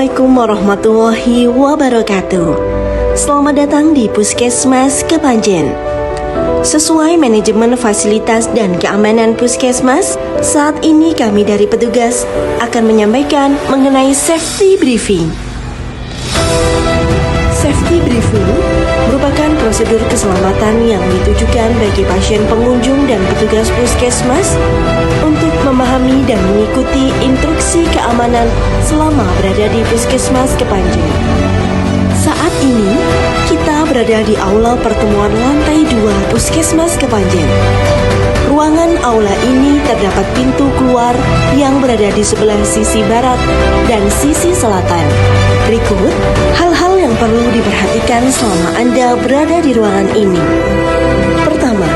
Assalamualaikum warahmatullahi wabarakatuh. Selamat datang di Puskesmas Kepanjen. Sesuai manajemen fasilitas dan keamanan Puskesmas, saat ini kami dari petugas akan menyampaikan mengenai safety briefing. Safety briefing merupakan prosedur keselamatan yang ditujukan bagi pasien pengunjung dan petugas Puskesmas untuk memahami dan mengikuti instruksi keamanan selama berada di Puskesmas Kepanjen. Saat ini, kita berada di aula pertemuan lantai 2 Puskesmas Kepanjen. Ruangan aula ini terdapat pintu keluar yang berada di sebelah sisi barat dan sisi selatan. Berikut hal-hal yang perlu diperhatikan selama Anda berada di ruangan ini. Pertama,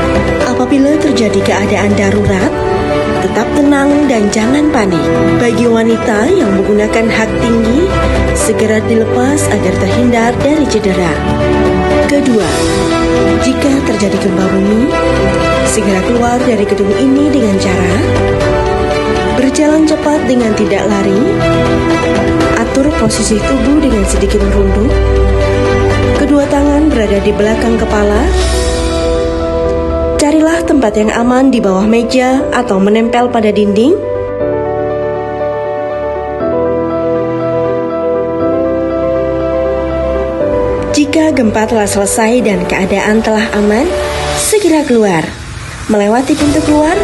apabila terjadi keadaan darurat, tetap tenang dan jangan panik. Bagi wanita yang menggunakan hak tinggi, segera dilepas agar terhindar dari cedera. Kedua, jika terjadi gempa bumi, segera keluar dari gedung ini dengan cara berjalan cepat dengan tidak lari, atur posisi tubuh dengan sedikit merunduk, kedua tangan berada di belakang kepala. Carilah tempat yang aman di bawah meja atau menempel pada dinding. Jika gempa telah selesai dan keadaan telah aman, segera keluar. Melewati pintu keluar,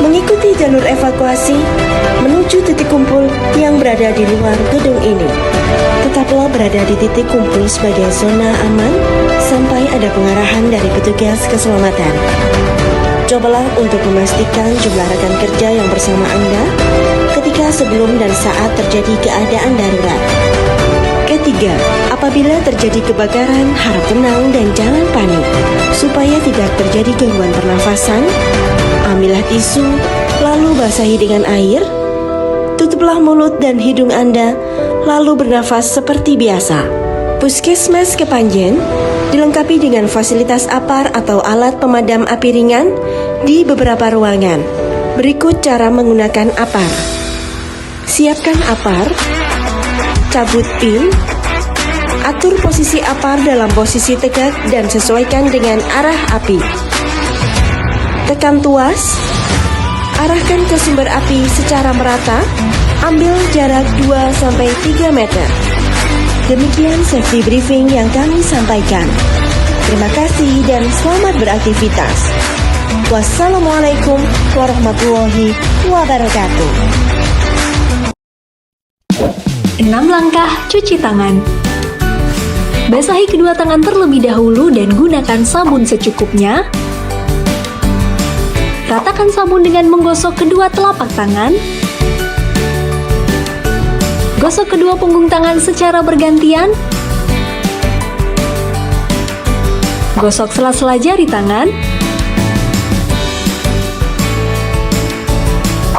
mengikuti jalur evakuasi, menuju titik kumpul yang berada di luar gedung ini. Tetaplah berada di titik kumpul sebagai zona aman sampai ada pengarahan dari petugas keselamatan. Cobalah untuk memastikan jumlah rekan kerja yang bersama Anda ketika sebelum dan saat terjadi keadaan darurat. Ketiga, apabila terjadi kebakaran, harap tenang dan jangan panik. Supaya tidak terjadi gangguan pernafasan, ambillah tisu, lalu basahi dengan air. Tutuplah mulut dan hidung Anda, lalu bernafas seperti biasa. Puskesmas Kepanjen dilengkapi dengan fasilitas APAR atau alat pemadam api ringan di beberapa ruangan. Berikut cara menggunakan APAR. Siapkan APAR, cabut pin, atur posisi APAR dalam posisi tegak dan sesuaikan dengan arah api. Tekan tuas, arahkan ke sumber api secara merata, ambil jarak 2-3 meter. Demikian safety briefing yang kami sampaikan. Terima kasih dan selamat beraktivitas. Wassalamualaikum warahmatullahi wabarakatuh. 6 langkah cuci tangan. Basahi kedua tangan terlebih dahulu dan gunakan sabun secukupnya. Ratakan sabun dengan menggosok kedua telapak tangan. Gosok kedua punggung tangan secara bergantian. Gosok sela-sela jari tangan.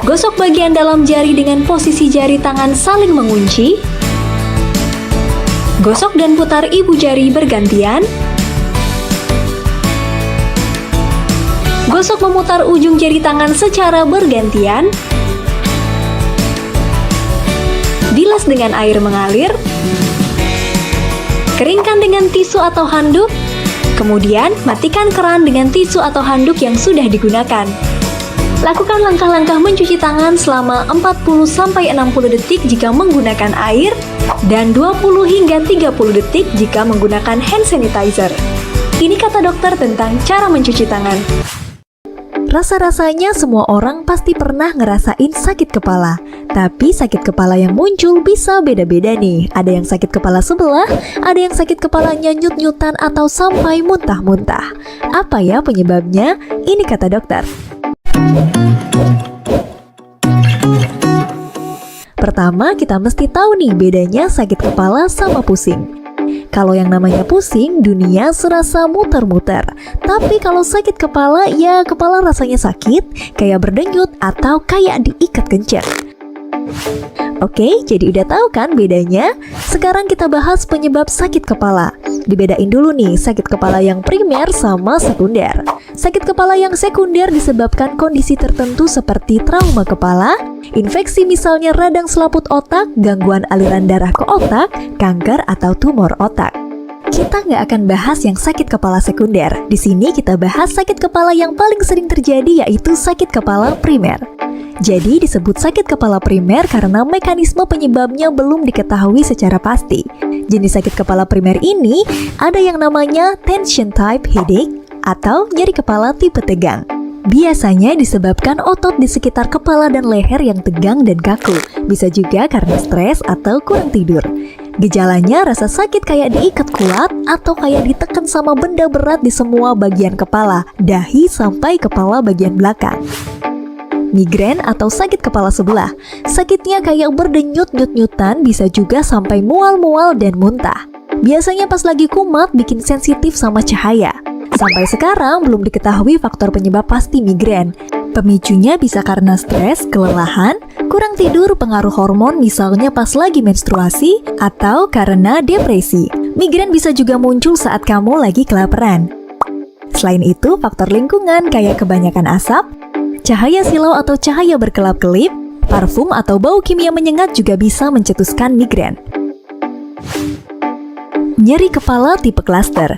Gosok bagian dalam jari dengan posisi jari tangan saling mengunci. Gosok dan putar ibu jari bergantian. Gosok memutar ujung jari tangan secara bergantian. Bilas dengan air mengalir. Keringkan dengan tisu atau handuk. Kemudian matikan keran dengan tisu atau handuk yang sudah digunakan. Lakukan langkah-langkah mencuci tangan selama 40-60 detik jika menggunakan air dan 20 hingga 30 detik jika menggunakan hand sanitizer. Ini kata dokter tentang cara mencuci tangan. Rasa-rasanya semua orang pasti pernah ngerasain sakit kepala. Tapi sakit kepala yang muncul bisa beda-beda nih. Ada yang sakit kepala sebelah, ada yang sakit kepalanya nyut-nyutan atau sampai muntah-muntah. Apa ya penyebabnya? Ini kata dokter. Pertama, kita mesti tahu nih bedanya sakit kepala sama pusing. Kalau yang namanya pusing, dunia serasa muter-muter. Tapi kalau sakit kepala, ya kepala rasanya sakit, kayak berdenyut atau kayak diikat kencang. Oke, jadi udah tahu kan bedanya? Sekarang kita bahas penyebab sakit kepala. Dibedain dulu nih sakit kepala yang primer sama sekunder. Sakit kepala yang sekunder disebabkan kondisi tertentu seperti trauma kepala, infeksi misalnya radang selaput otak, gangguan aliran darah ke otak, kanker atau tumor otak. Kita nggak akan bahas yang sakit kepala sekunder. Di sini kita bahas sakit kepala yang paling sering terjadi, yaitu sakit kepala primer. Jadi disebut sakit kepala primer karena mekanisme penyebabnya belum diketahui secara pasti. Jenis sakit kepala primer ini ada yang namanya tension type headache atau nyeri kepala tipe tegang. Biasanya disebabkan otot di sekitar kepala dan leher yang tegang dan kaku. Bisa juga karena stres atau kurang tidur. Gejalanya rasa sakit kayak diikat kuat atau kayak ditekan sama benda berat di semua bagian kepala, dahi sampai kepala bagian belakang. Migrain atau sakit kepala sebelah. Sakitnya kayak berdenyut-nyut-nyutan, bisa juga sampai mual-mual dan muntah. Biasanya pas lagi kumat bikin sensitif sama cahaya. Sampai sekarang belum diketahui faktor penyebab pasti migrain. Pemicunya bisa karena stres, kelelahan, kurang tidur, pengaruh hormon misalnya pas lagi menstruasi, atau karena depresi. Migrain bisa juga muncul saat kamu lagi kelaparan. Selain itu, faktor lingkungan kayak kebanyakan asap, cahaya silau atau cahaya berkelap-kelip, parfum atau bau kimia menyengat juga bisa mencetuskan migrain. Nyeri kepala tipe klaster.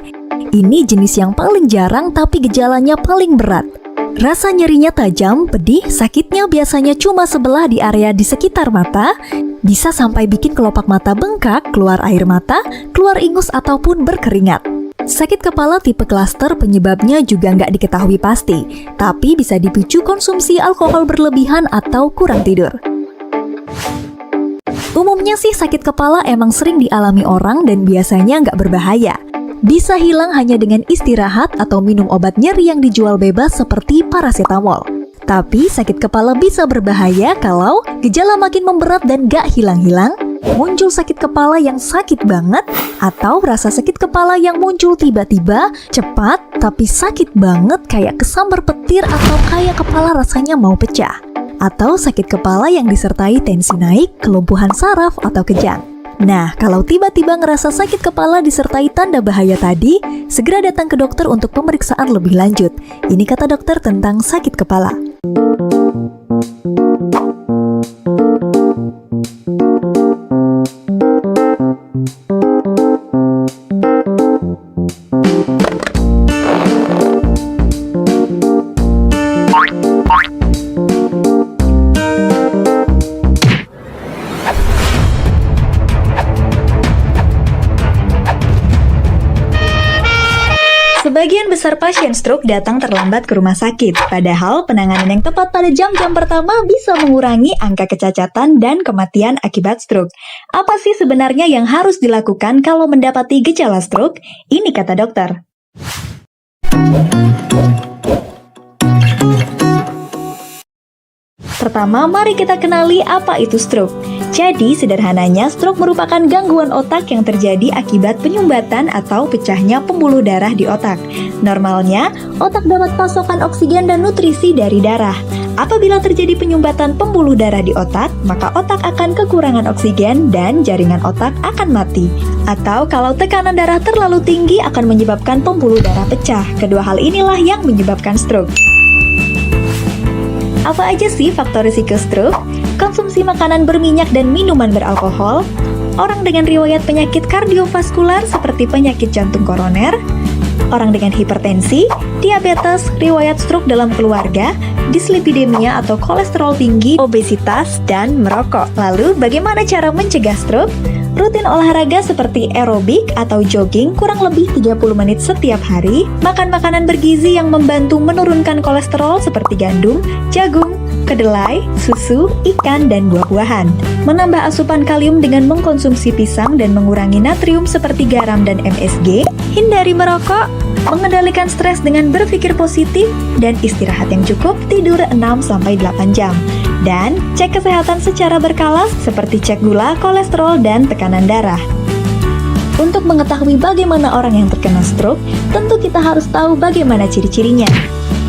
Ini jenis yang paling jarang tapi gejalanya paling berat. Rasa nyerinya tajam, pedih, sakitnya biasanya cuma sebelah di area di sekitar mata, bisa sampai bikin kelopak mata bengkak, keluar air mata, keluar ingus ataupun berkeringat. Sakit kepala tipe klaster penyebabnya juga nggak diketahui pasti, tapi bisa dipicu konsumsi alkohol berlebihan atau kurang tidur. Umumnya sih sakit kepala emang sering dialami orang dan biasanya nggak berbahaya. Bisa hilang hanya dengan istirahat atau minum obat nyeri yang dijual bebas seperti paracetamol. Tapi sakit kepala bisa berbahaya kalau gejala makin memberat dan gak hilang-hilang, muncul sakit kepala yang sakit banget, atau rasa sakit kepala yang muncul tiba-tiba, cepat, tapi sakit banget kayak kesambar petir atau kayak kepala rasanya mau pecah. Atau sakit kepala yang disertai tensi naik, kelumpuhan saraf, atau kejang. Nah, kalau tiba-tiba ngerasa sakit kepala disertai tanda bahaya tadi, segera datang ke dokter untuk pemeriksaan lebih lanjut. Ini kata dokter tentang sakit kepala. Sebagian besar pasien stroke datang terlambat ke rumah sakit, padahal penanganan yang tepat pada jam-jam pertama bisa mengurangi angka kecacatan dan kematian akibat stroke. Apa sih sebenarnya yang harus dilakukan kalau mendapati gejala stroke? Ini kata dokter. Pertama, mari kita kenali apa itu stroke. Jadi, sederhananya, stroke merupakan gangguan otak yang terjadi akibat penyumbatan atau pecahnya pembuluh darah di otak. Normalnya, otak dapat pasokan oksigen dan nutrisi dari darah. Apabila terjadi penyumbatan pembuluh darah di otak, maka otak akan kekurangan oksigen dan jaringan otak akan mati. Atau kalau tekanan darah terlalu tinggi akan menyebabkan pembuluh darah pecah. Kedua hal inilah yang menyebabkan stroke. Apa aja sih faktor risiko stroke? Konsumsi makanan berminyak dan minuman beralkohol, orang dengan riwayat penyakit kardiovaskular seperti penyakit jantung koroner, orang dengan hipertensi, diabetes, riwayat stroke dalam keluarga, dislipidemia atau kolesterol tinggi, obesitas, dan merokok. Lalu, bagaimana cara mencegah stroke? Rutin olahraga seperti aerobik atau jogging kurang lebih 30 menit setiap hari, makan makanan bergizi yang membantu menurunkan kolesterol seperti gandum, jagung, kedelai, susu, ikan, dan buah-buahan. Menambah asupan kalium dengan mengkonsumsi pisang dan mengurangi natrium seperti garam dan MSG, hindari merokok, mengendalikan stres dengan berpikir positif, dan istirahat yang cukup, tidur 6-8 jam. Dan cek kesehatan secara berkala seperti cek gula, kolesterol, dan tekanan darah. Untuk mengetahui bagaimana orang yang terkena stroke, tentu kita harus tahu bagaimana ciri-cirinya.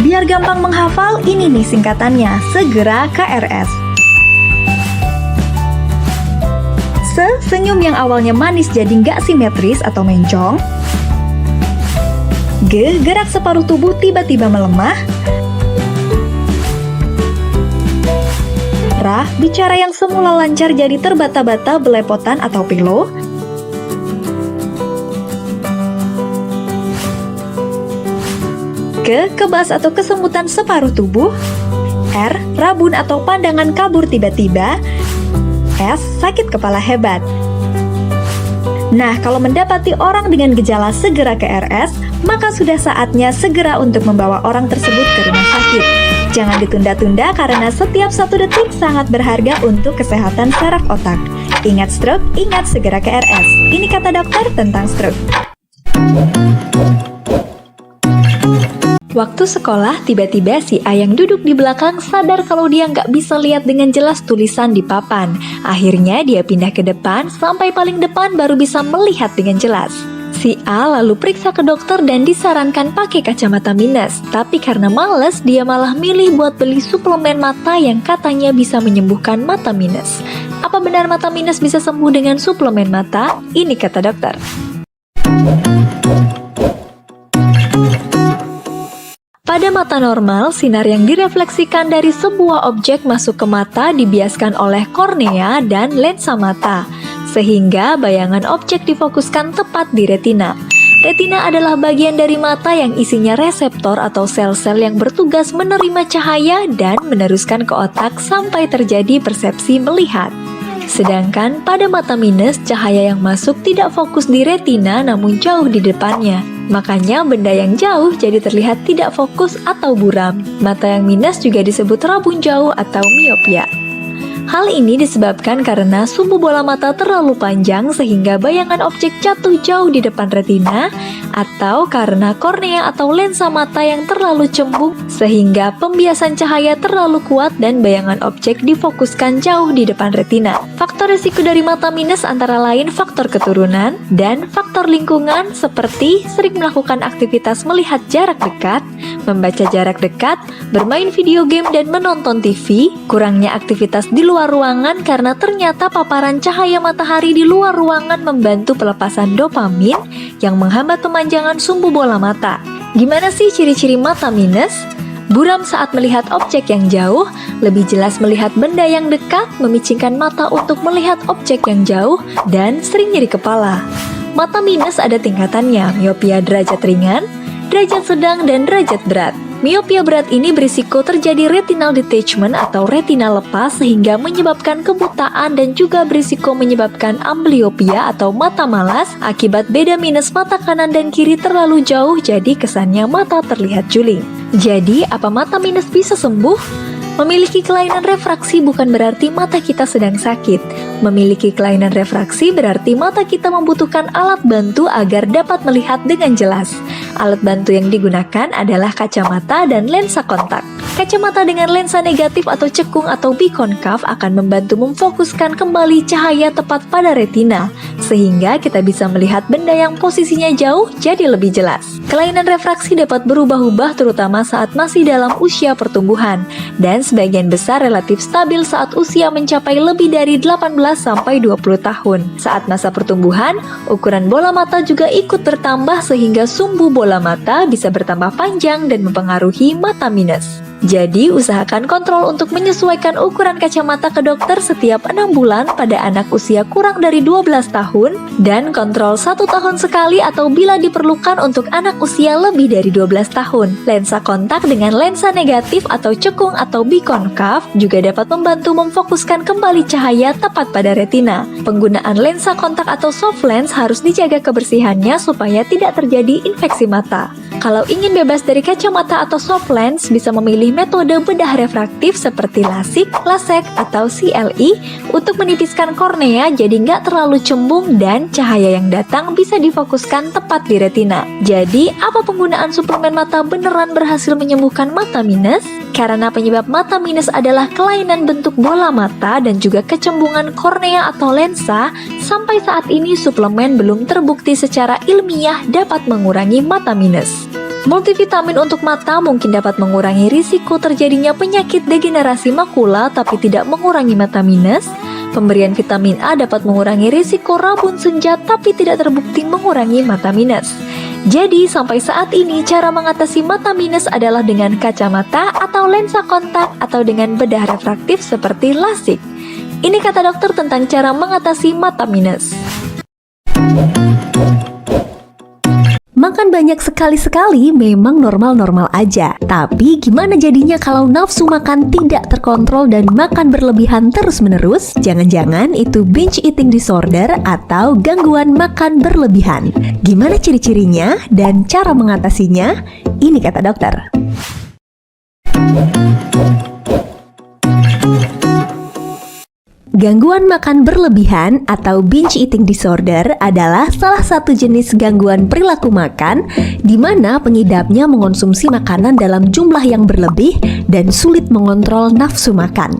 Biar gampang menghafal, ini nih singkatannya, segera KRS. Senyum yang awalnya manis jadi nggak simetris atau mencong. G. Gerak separuh tubuh tiba-tiba melemah. Ra. Bicara yang semula lancar jadi terbata-bata, belepotan atau pilu. Ke. Kebas atau kesemutan separuh tubuh. R. Rabun atau pandangan kabur tiba-tiba. S. Sakit kepala hebat. Nah, kalau mendapati orang dengan gejala segera ke RS, maka sudah saatnya segera untuk membawa orang tersebut ke rumah sakit. Jangan ditunda-tunda karena setiap 1 detik sangat berharga untuk kesehatan saraf otak. Ingat stroke, ingat segera ke RS. Ini kata dokter tentang stroke. Waktu sekolah, tiba-tiba si A yang duduk di belakang sadar kalau dia nggak bisa lihat dengan jelas tulisan di papan. Akhirnya dia pindah ke depan, sampai paling depan baru bisa melihat dengan jelas. Si A lalu periksa ke dokter dan disarankan pakai kacamata minus. Tapi karena males, dia malah milih buat beli suplemen mata yang katanya bisa menyembuhkan mata minus. Apa benar mata minus bisa sembuh dengan suplemen mata? Ini kata dokter. Pada mata normal, sinar yang direfleksikan dari sebuah objek masuk ke mata dibiaskan oleh kornea dan lensa mata, sehingga bayangan objek difokuskan tepat di retina. Retina adalah bagian dari mata yang isinya reseptor atau sel-sel yang bertugas menerima cahaya dan meneruskan ke otak sampai terjadi persepsi melihat. Sedangkan pada mata minus, cahaya yang masuk tidak fokus di retina namun jauh di depannya. Makanya benda yang jauh jadi terlihat tidak fokus atau buram. Mata yang minus juga disebut rabun jauh atau miopia. Hal ini disebabkan karena sumbu bola mata terlalu panjang sehingga bayangan objek jatuh jauh di depan retina, atau karena kornea atau lensa mata yang terlalu cembung sehingga pembiasan cahaya terlalu kuat dan bayangan objek difokuskan jauh di depan retina. Faktor risiko dari mata minus antara lain faktor keturunan dan faktor lingkungan seperti sering melakukan aktivitas melihat jarak dekat, membaca jarak dekat, bermain video game dan menonton TV, kurangnya aktivitas di luar ruangan karena ternyata paparan cahaya matahari di luar ruangan membantu pelepasan dopamin yang menghambat pemanjangan sumbu bola mata. Gimana sih ciri-ciri mata minus? Buram saat melihat objek yang jauh, lebih jelas melihat benda yang dekat, memicingkan mata untuk melihat objek yang jauh, dan sering nyeri kepala. Mata minus ada tingkatannya, miopia derajat ringan, derajat sedang, dan derajat berat. Miopia berat ini berisiko terjadi retinal detachment atau retina lepas sehingga menyebabkan kebutaan dan juga berisiko menyebabkan amblyopia atau mata malas akibat beda minus mata kanan dan kiri terlalu jauh jadi kesannya mata terlihat juling. Jadi, apa mata minus bisa sembuh? Memiliki kelainan refraksi bukan berarti mata kita sedang sakit. Memiliki kelainan refraksi berarti mata kita membutuhkan alat bantu agar dapat melihat dengan jelas. Alat bantu yang digunakan adalah kacamata dan lensa kontak. Kacamata dengan lensa negatif atau cekung atau bikonkav akan membantu memfokuskan kembali cahaya tepat pada retina, sehingga kita bisa melihat benda yang posisinya jauh jadi lebih jelas. Kelainan refraksi dapat berubah-ubah terutama saat masih dalam usia pertumbuhan, dan sebagian besar relatif stabil saat usia mencapai lebih dari 18-20 tahun. Saat masa pertumbuhan, ukuran bola mata juga ikut bertambah sehingga sumbu bola mata bisa bertambah panjang dan mempengaruhi mata minus. Jadi, usahakan kontrol untuk menyesuaikan ukuran kacamata ke dokter setiap 6 bulan pada anak usia kurang dari 12 tahun dan kontrol 1 tahun sekali atau bila diperlukan untuk anak usia lebih dari 12 tahun. Lensa kontak dengan lensa negatif atau cekung atau bikonkav juga dapat membantu memfokuskan kembali cahaya tepat pada retina. Penggunaan lensa kontak atau soft lens harus dijaga kebersihannya supaya tidak terjadi infeksi mata. Kalau ingin bebas dari kacamata atau soft lens, bisa memilih metode bedah refraktif seperti LASIK, atau CLE untuk menipiskan kornea jadi nggak terlalu cembung dan cahaya yang datang bisa difokuskan tepat di retina. Jadi, apa penggunaan suplemen mata beneran berhasil menyembuhkan mata minus? Karena penyebab mata minus adalah kelainan bentuk bola mata dan juga kecembungan kornea atau lensa, sampai saat ini suplemen belum terbukti secara ilmiah dapat mengurangi mata minus. Multivitamin untuk mata mungkin dapat mengurangi risiko terjadinya penyakit degenerasi makula tapi tidak mengurangi mata minus. Pemberian vitamin A dapat mengurangi risiko rabun senja tapi tidak terbukti mengurangi mata minus. Jadi sampai saat ini cara mengatasi mata minus adalah dengan kacamata atau lensa kontak atau dengan bedah refraktif seperti LASIK. Ini kata dokter tentang cara mengatasi mata minus. Makan banyak sekali-sekali memang normal-normal aja. Tapi gimana jadinya kalau nafsu makan tidak terkontrol dan makan berlebihan terus-menerus? Jangan-jangan itu binge eating disorder atau gangguan makan berlebihan. Gimana ciri-cirinya dan cara mengatasinya? Ini kata dokter. Gangguan makan berlebihan atau binge eating disorder adalah salah satu jenis gangguan perilaku makan di mana pengidapnya mengonsumsi makanan dalam jumlah yang berlebih dan sulit mengontrol nafsu makan.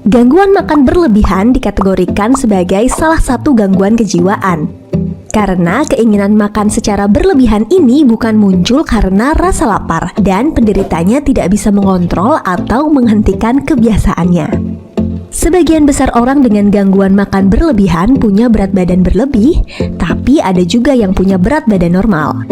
Gangguan makan berlebihan dikategorikan sebagai salah satu gangguan kejiwaan. Karena keinginan makan secara berlebihan ini bukan muncul karena rasa lapar dan penderitanya tidak bisa mengontrol atau menghentikan kebiasaannya. Sebagian besar orang dengan gangguan makan berlebihan punya berat badan berlebih, tapi ada juga yang punya berat badan normal.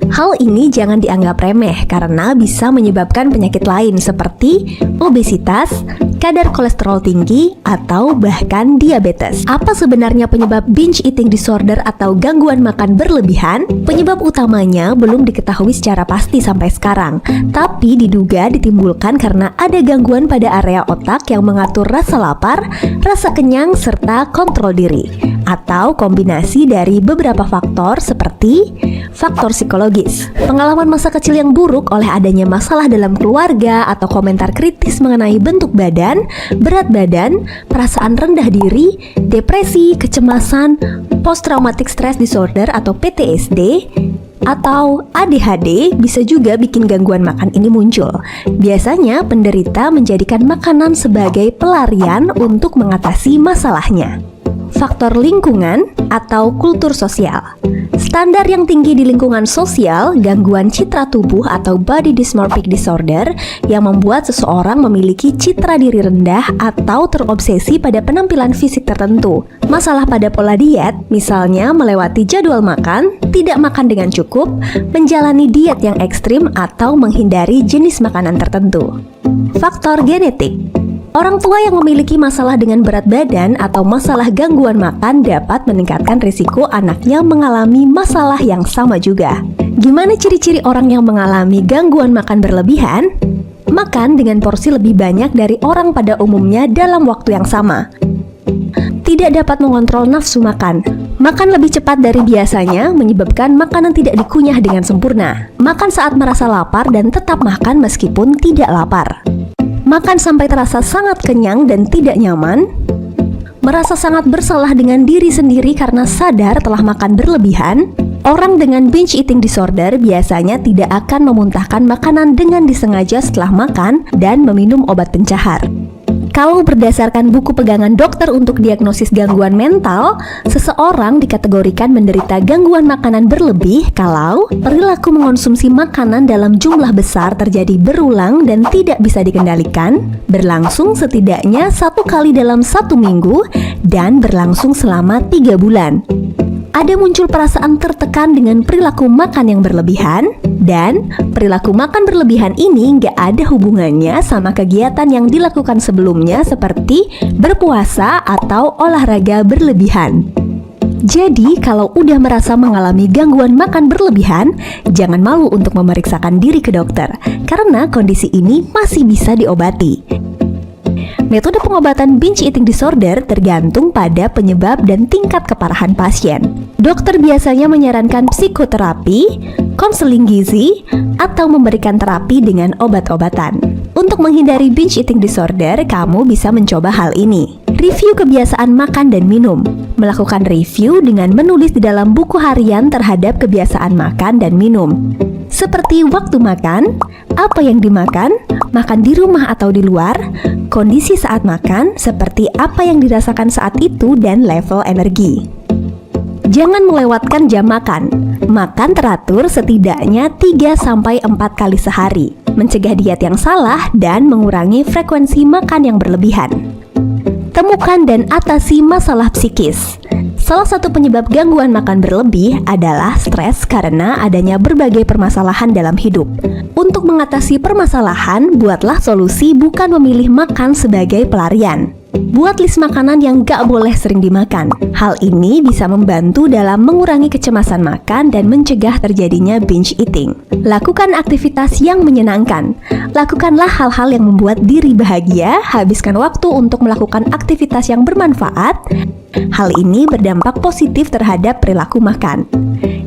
Hal ini jangan dianggap remeh karena bisa menyebabkan penyakit lain seperti obesitas, kadar kolesterol tinggi, atau bahkan diabetes. Apa sebenarnya penyebab binge eating disorder atau gangguan makan berlebihan? Penyebab utamanya belum diketahui secara pasti sampai sekarang, tapi diduga ditimbulkan karena ada gangguan pada area otak yang mengatur rasa lapar, rasa kenyang, serta kontrol diri, atau kombinasi dari beberapa faktor seperti faktor psikologis, pengalaman masa kecil yang buruk oleh adanya masalah dalam keluarga atau komentar kritis mengenai bentuk badan, berat badan, perasaan rendah diri, depresi, kecemasan, post traumatic stress disorder atau PTSD, atau ADHD bisa juga bikin gangguan makan ini muncul. Biasanya penderita menjadikan makanan sebagai pelarian untuk mengatasi masalahnya. Faktor lingkungan atau kultur sosial. Standar yang tinggi di lingkungan sosial, gangguan citra tubuh atau body dysmorphic disorder yang membuat seseorang memiliki citra diri rendah atau terobsesi pada penampilan fisik tertentu. Masalah pada pola diet, misalnya melewati jadwal makan, tidak makan dengan cukup, menjalani diet yang ekstrim atau menghindari jenis makanan tertentu. Faktor genetik. Orang tua yang memiliki masalah dengan berat badan atau masalah gangguan makan dapat meningkatkan risiko anaknya mengalami masalah yang sama juga. Gimana ciri-ciri orang yang mengalami gangguan makan berlebihan? Makan dengan porsi lebih banyak dari orang pada umumnya dalam waktu yang sama. Tidak dapat mengontrol nafsu makan. Makan lebih cepat dari biasanya menyebabkan makanan tidak dikunyah dengan sempurna. Makan saat merasa lapar dan tetap makan meskipun tidak lapar. Makan sampai terasa sangat kenyang dan tidak nyaman. Merasa sangat bersalah dengan diri sendiri karena sadar telah makan berlebihan. Orang dengan binge eating disorder biasanya tidak akan memuntahkan makanan dengan disengaja setelah makan dan meminum obat pencahar. Kalau berdasarkan buku pegangan dokter untuk diagnosis gangguan mental, seseorang dikategorikan menderita gangguan makanan berlebih kalau perilaku mengonsumsi makanan dalam jumlah besar terjadi berulang dan tidak bisa dikendalikan, berlangsung setidaknya 1 kali dalam 1 minggu, dan berlangsung selama 3 bulan. Ada muncul perasaan tertekan dengan perilaku makan yang berlebihan, dan perilaku makan berlebihan ini nggak ada hubungannya sama kegiatan yang dilakukan sebelumnya seperti berpuasa atau olahraga berlebihan. Jadi kalau udah merasa mengalami gangguan makan berlebihan, jangan malu untuk memeriksakan diri ke dokter, karena kondisi ini masih bisa diobati. Metode pengobatan binge eating disorder tergantung pada penyebab dan tingkat keparahan pasien. Dokter biasanya menyarankan psikoterapi, konseling gizi, atau memberikan terapi dengan obat-obatan. Untuk menghindari binge eating disorder, kamu bisa mencoba hal ini. Review kebiasaan makan dan minum. Melakukan review dengan menulis di dalam buku harian terhadap kebiasaan makan dan minum. Seperti waktu makan, apa yang dimakan, makan di rumah atau di luar, kondisi saat makan, seperti apa yang dirasakan saat itu, dan level energi. Jangan melewatkan jam makan. Makan teratur setidaknya 3-4 kali sehari. Mencegah diet yang salah dan mengurangi frekuensi makan yang berlebihan. Temukan dan atasi masalah psikis. Salah satu penyebab gangguan makan berlebih adalah stres karena adanya berbagai permasalahan dalam hidup. Untuk mengatasi permasalahan, buatlah solusi bukan memilih makan sebagai pelarian. Buat list makanan yang gak boleh sering dimakan. Hal ini bisa membantu dalam mengurangi kecemasan makan dan mencegah terjadinya binge eating. Lakukan aktivitas yang menyenangkan. Lakukanlah hal-hal yang membuat diri bahagia, habiskan waktu untuk melakukan aktivitas yang bermanfaat. Hal ini berdampak positif terhadap perilaku makan.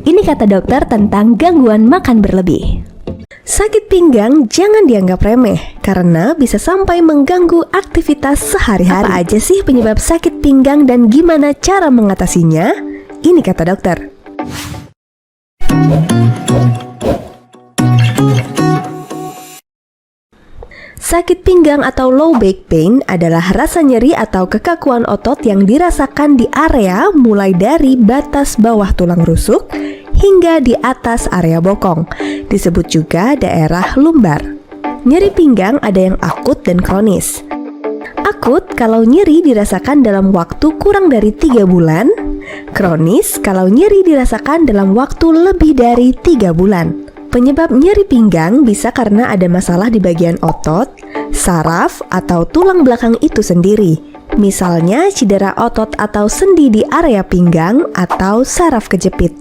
Ini kata dokter tentang gangguan makan berlebih. Sakit pinggang jangan dianggap remeh karena bisa sampai mengganggu aktivitas sehari-hari. Apa aja sih penyebab sakit pinggang dan gimana cara mengatasinya? Ini kata dokter. Sakit pinggang atau low back pain adalah rasa nyeri atau kekakuan otot yang dirasakan di area mulai dari batas bawah tulang rusuk hingga di atas area bokong. Disebut juga daerah lumbar. Nyeri pinggang ada yang akut dan kronis. Akut kalau nyeri dirasakan dalam waktu kurang dari 3 bulan. Kronis kalau nyeri dirasakan dalam waktu lebih dari 3 bulan. Penyebab nyeri pinggang bisa karena ada masalah di bagian otot, saraf, atau tulang belakang itu sendiri. Misalnya cedera otot atau sendi di area pinggang atau saraf kejepit.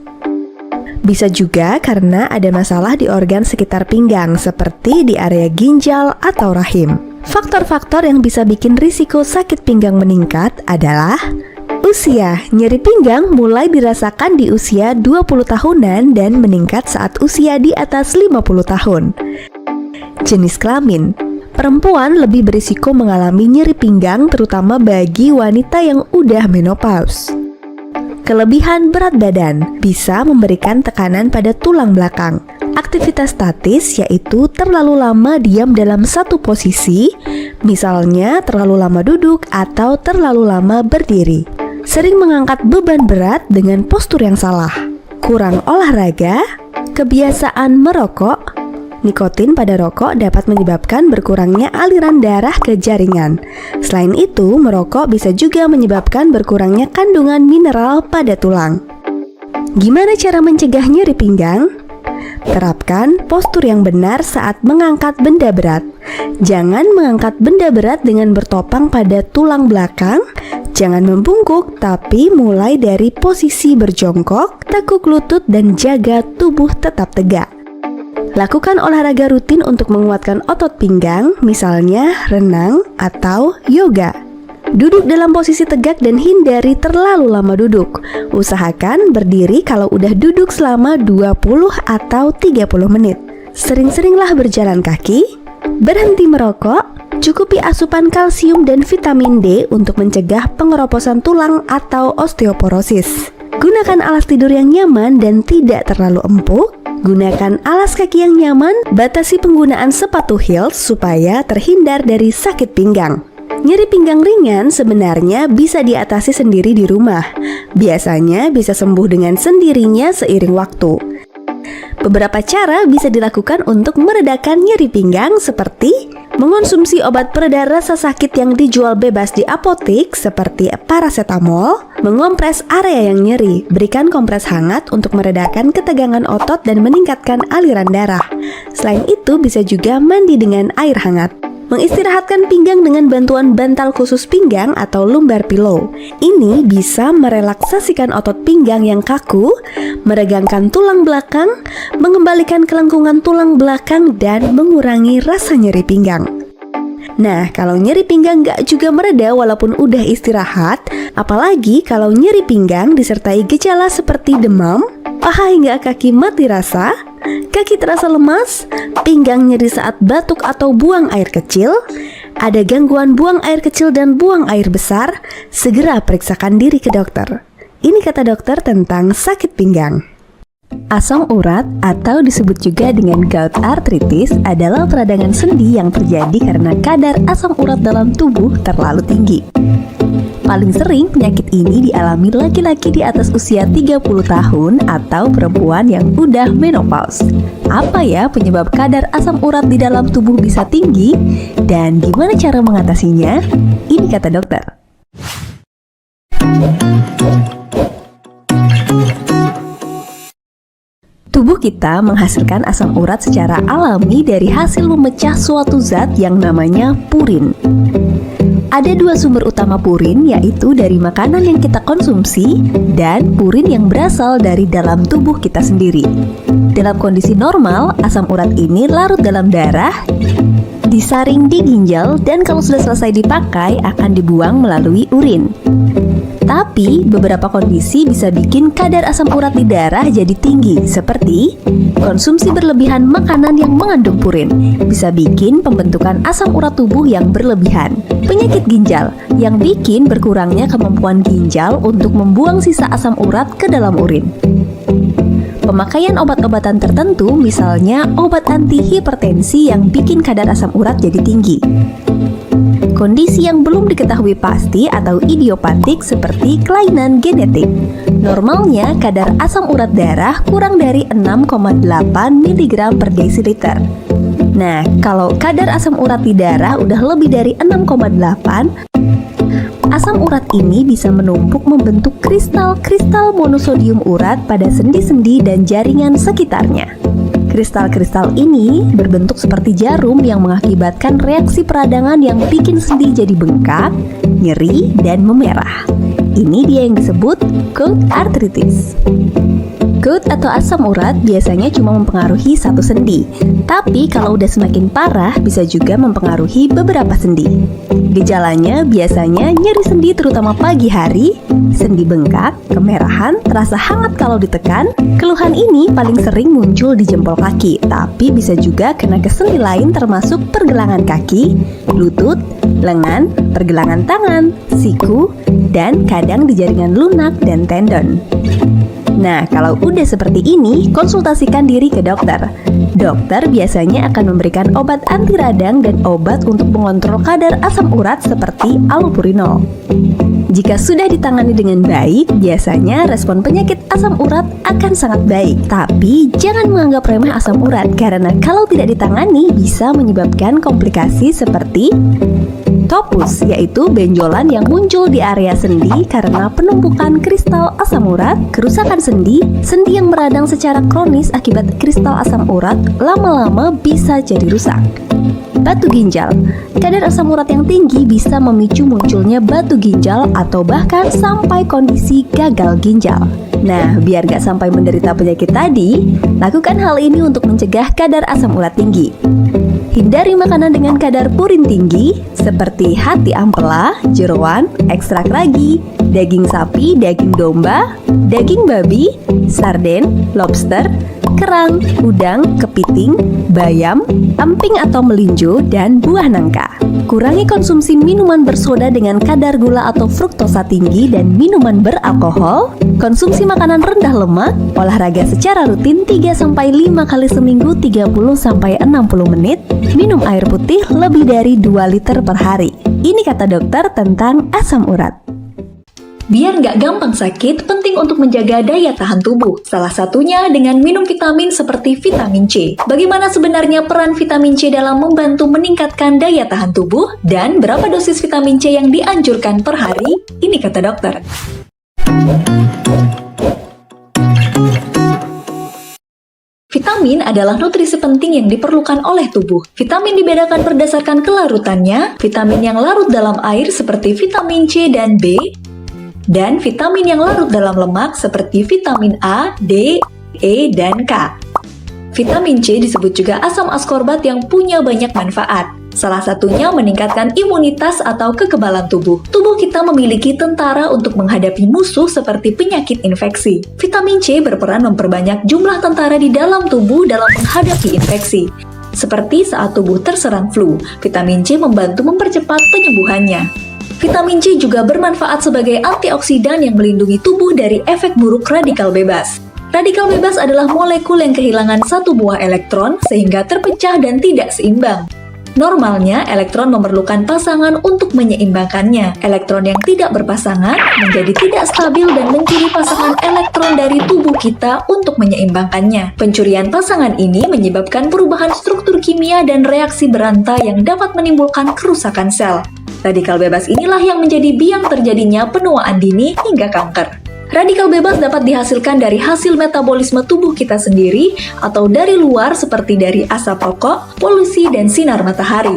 Bisa juga karena ada masalah di organ sekitar pinggang seperti di area ginjal atau rahim. Faktor-faktor yang bisa bikin risiko sakit pinggang meningkat adalah usia. Nyeri pinggang mulai dirasakan di usia 20 tahunan dan meningkat saat usia di atas 50 tahun. Jenis kelamin. Perempuan lebih berisiko mengalami nyeri pinggang terutama bagi wanita yang udah menopause. Kelebihan berat badan bisa memberikan tekanan pada tulang belakang. Aktivitas statis yaitu terlalu lama diam dalam satu posisi, misalnya terlalu lama duduk atau terlalu lama berdiri. Sering mengangkat beban berat dengan postur yang salah. Kurang olahraga, kebiasaan merokok. Nikotin pada rokok dapat menyebabkan berkurangnya aliran darah ke jaringan. Selain itu, merokok bisa juga menyebabkan berkurangnya kandungan mineral pada tulang. Gimana cara mencegah nyeri pinggang? Terapkan postur yang benar saat mengangkat benda berat. Jangan mengangkat benda berat dengan bertopang pada tulang belakang. Jangan membungkuk, tapi mulai dari posisi berjongkok, tekuk lutut, dan jaga tubuh tetap tegak. Lakukan olahraga rutin untuk menguatkan otot pinggang, misalnya renang atau yoga. Duduk dalam posisi tegak dan hindari terlalu lama duduk. Usahakan berdiri kalau udah duduk selama 20 atau 30 menit. Sering-seringlah berjalan kaki, berhenti merokok, cukupi asupan kalsium dan vitamin D untuk mencegah pengeroposan tulang atau osteoporosis. Gunakan alas tidur yang nyaman dan tidak terlalu empuk. Gunakan alas kaki yang nyaman, batasi penggunaan sepatu heels supaya terhindar dari sakit pinggang. Nyeri pinggang ringan sebenarnya bisa diatasi sendiri di rumah. Biasanya bisa sembuh dengan sendirinya seiring waktu. Beberapa cara bisa dilakukan untuk meredakan nyeri pinggang seperti mengonsumsi obat pereda rasa sakit yang dijual bebas di apotek seperti paracetamol, mengompres area yang nyeri, berikan kompres hangat untuk meredakan ketegangan otot dan meningkatkan aliran darah. Selain itu bisa juga mandi dengan air hangat. Mengistirahatkan pinggang dengan bantuan bantal khusus pinggang atau lumbar pillow. Ini bisa merelaksasikan otot pinggang yang kaku, meregangkan tulang belakang, mengembalikan kelengkungan tulang belakang, dan mengurangi rasa nyeri pinggang. Nah, kalau nyeri pinggang gak juga mereda walaupun udah istirahat, apalagi kalau nyeri pinggang disertai gejala seperti demam, paha hingga kaki mati rasa, kaki terasa lemas, pinggang nyeri saat batuk atau buang air kecil, ada gangguan buang air kecil dan buang air besar, segera periksakan diri ke dokter. Ini kata dokter tentang sakit pinggang. Asam urat atau disebut juga dengan gout arthritis adalah peradangan sendi yang terjadi karena kadar asam urat dalam tubuh terlalu tinggi. Paling sering penyakit ini dialami laki-laki di atas usia 30 tahun atau perempuan yang udah menopause. Apa ya penyebab kadar asam urat di dalam tubuh bisa tinggi? Dan gimana cara mengatasinya? Ini kata dokter. Tubuh kita menghasilkan asam urat secara alami dari hasil memecah suatu zat yang namanya purin. Ada dua sumber utama purin, yaitu dari makanan yang kita konsumsi dan purin yang berasal dari dalam tubuh kita sendiri. Dalam kondisi normal, asam urat ini larut dalam darah, disaring di ginjal, dan kalau sudah selesai dipakai akan dibuang melalui urin. Tapi, beberapa kondisi bisa bikin kadar asam urat di darah jadi tinggi, seperti konsumsi berlebihan makanan yang mengandung purin, bisa bikin pembentukan asam urat tubuh yang berlebihan. Penyakit ginjal, yang bikin berkurangnya kemampuan ginjal untuk membuang sisa asam urat ke dalam urin. Pemakaian obat-obatan tertentu, misalnya obat anti-hipertensi yang bikin kadar asam urat jadi tinggi. Kondisi yang belum diketahui pasti atau idiopatik seperti kelainan genetik. Normalnya kadar asam urat darah kurang dari 6,8 mg per desiliter. Nah, kalau kadar asam urat di darah udah lebih dari 6,8, asam urat ini bisa menumpuk membentuk kristal-kristal monosodium urat pada sendi-sendi dan jaringan sekitarnya. Kristal-kristal ini berbentuk seperti jarum yang mengakibatkan reaksi peradangan yang bikin sendi jadi bengkak, nyeri, dan memerah. Ini dia yang disebut gout arthritis. Gout atau asam urat biasanya cuma mempengaruhi satu sendi, tapi kalau udah semakin parah bisa juga mempengaruhi beberapa sendi. Gejalanya biasanya nyeri sendi terutama pagi hari, sendi bengkak, kemerahan, terasa hangat kalau ditekan. Keluhan ini paling sering muncul di jempol kaki, tapi bisa juga kena ke sendi lain termasuk pergelangan kaki, lutut, lengan, pergelangan tangan, siku, dan kadang di jaringan lunak dan tendon. Nah, kalau udah seperti ini, konsultasikan diri ke dokter. Dokter biasanya akan memberikan obat anti radang dan obat untuk mengontrol kadar asam urat seperti allopurinol. Jika sudah ditangani dengan baik, biasanya respon penyakit asam urat akan sangat baik. Tapi jangan menganggap remeh asam urat, karena kalau tidak ditangani bisa menyebabkan komplikasi seperti topus, yaitu benjolan yang muncul di area sendi karena penumpukan kristal asam urat, kerusakan sendi, sendi yang meradang secara kronis akibat kristal asam urat lama-lama bisa jadi rusak. Batu ginjal, kadar asam urat yang tinggi bisa memicu munculnya batu ginjal atau bahkan sampai kondisi gagal ginjal. Nah, biar gak sampai menderita penyakit tadi, lakukan hal ini untuk mencegah kadar asam urat tinggi. Hindari makanan dengan kadar purin tinggi seperti hati ampela, jeroan, ekstrak ragi, daging sapi, daging domba, daging babi, sarden, lobster, kerang, udang, kepiting, bayam, emping atau melinjo, dan buah nangka. Kurangi konsumsi minuman bersoda dengan kadar gula atau fruktosa tinggi dan minuman beralkohol. Konsumsi makanan rendah lemak, olahraga secara rutin 3-5 kali seminggu 30-60 menit, minum air putih lebih dari 2 liter per hari. Ini kata dokter tentang asam urat. Biar nggak gampang sakit, penting untuk menjaga daya tahan tubuh. Salah satunya dengan minum vitamin seperti vitamin C. Bagaimana sebenarnya peran vitamin C dalam membantu meningkatkan daya tahan tubuh? Dan berapa dosis vitamin C yang dianjurkan per hari? Ini kata dokter. Vitamin adalah nutrisi penting yang diperlukan oleh tubuh. Vitamin dibedakan berdasarkan kelarutannya. Vitamin yang larut dalam air seperti vitamin C dan B, dan vitamin yang larut dalam lemak seperti vitamin A, D, E, dan K. Vitamin C disebut juga asam askorbat yang punya banyak manfaat. Salah satunya meningkatkan imunitas atau kekebalan tubuh. Tubuh kita memiliki tentara untuk menghadapi musuh seperti penyakit infeksi. Vitamin C berperan memperbanyak jumlah tentara di dalam tubuh dalam menghadapi infeksi. Seperti saat tubuh terserang flu, vitamin C membantu mempercepat penyembuhannya. Vitamin C juga bermanfaat sebagai antioksidan yang melindungi tubuh dari efek buruk radikal bebas. Radikal bebas adalah molekul yang kehilangan satu buah elektron sehingga terpecah dan tidak seimbang. Normalnya, elektron memerlukan pasangan untuk menyeimbangkannya. Elektron yang tidak berpasangan menjadi tidak stabil dan mencuri pasangan elektron dari tubuh kita untuk menyeimbangkannya. Pencurian pasangan ini menyebabkan perubahan struktur kimia dan reaksi berantai yang dapat menimbulkan kerusakan sel. Radikal bebas inilah yang menjadi biang terjadinya penuaan dini hingga kanker. Radikal bebas dapat dihasilkan dari hasil metabolisme tubuh kita sendiri atau dari luar seperti dari asap rokok, polusi, dan sinar matahari.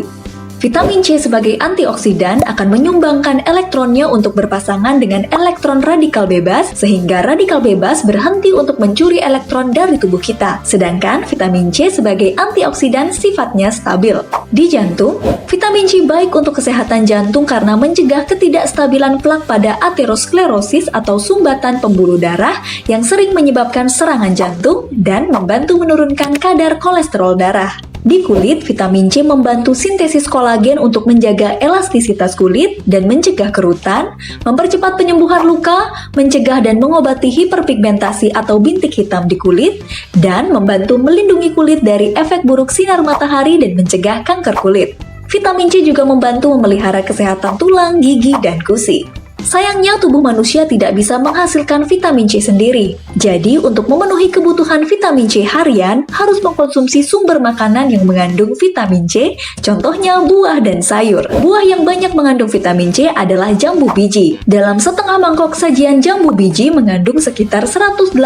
Vitamin C sebagai antioksidan akan menyumbangkan elektronnya untuk berpasangan dengan elektron radikal bebas, sehingga radikal bebas berhenti untuk mencuri elektron dari tubuh kita. Sedangkan vitamin C sebagai antioksidan sifatnya stabil. Di jantung, vitamin C baik untuk kesehatan jantung karena mencegah ketidakstabilan plak pada aterosklerosis atau sumbatan pembuluh darah yang sering menyebabkan serangan jantung dan membantu menurunkan kadar kolesterol darah. Di kulit, vitamin C membantu sintesis kolagen untuk menjaga elastisitas kulit dan mencegah kerutan, mempercepat penyembuhan luka, mencegah dan mengobati hiperpigmentasi atau bintik hitam di kulit, dan membantu melindungi kulit dari efek buruk sinar matahari dan mencegah kanker kulit. Vitamin C juga membantu memelihara kesehatan tulang, gigi, dan gusi. Sayangnya, tubuh manusia tidak bisa menghasilkan vitamin C sendiri. Jadi, untuk memenuhi kebutuhan vitamin C harian, harus mengkonsumsi sumber makanan yang mengandung vitamin C, contohnya buah dan sayur. Buah yang banyak mengandung vitamin C adalah jambu biji. Dalam setengah mangkok sajian jambu biji mengandung sekitar 188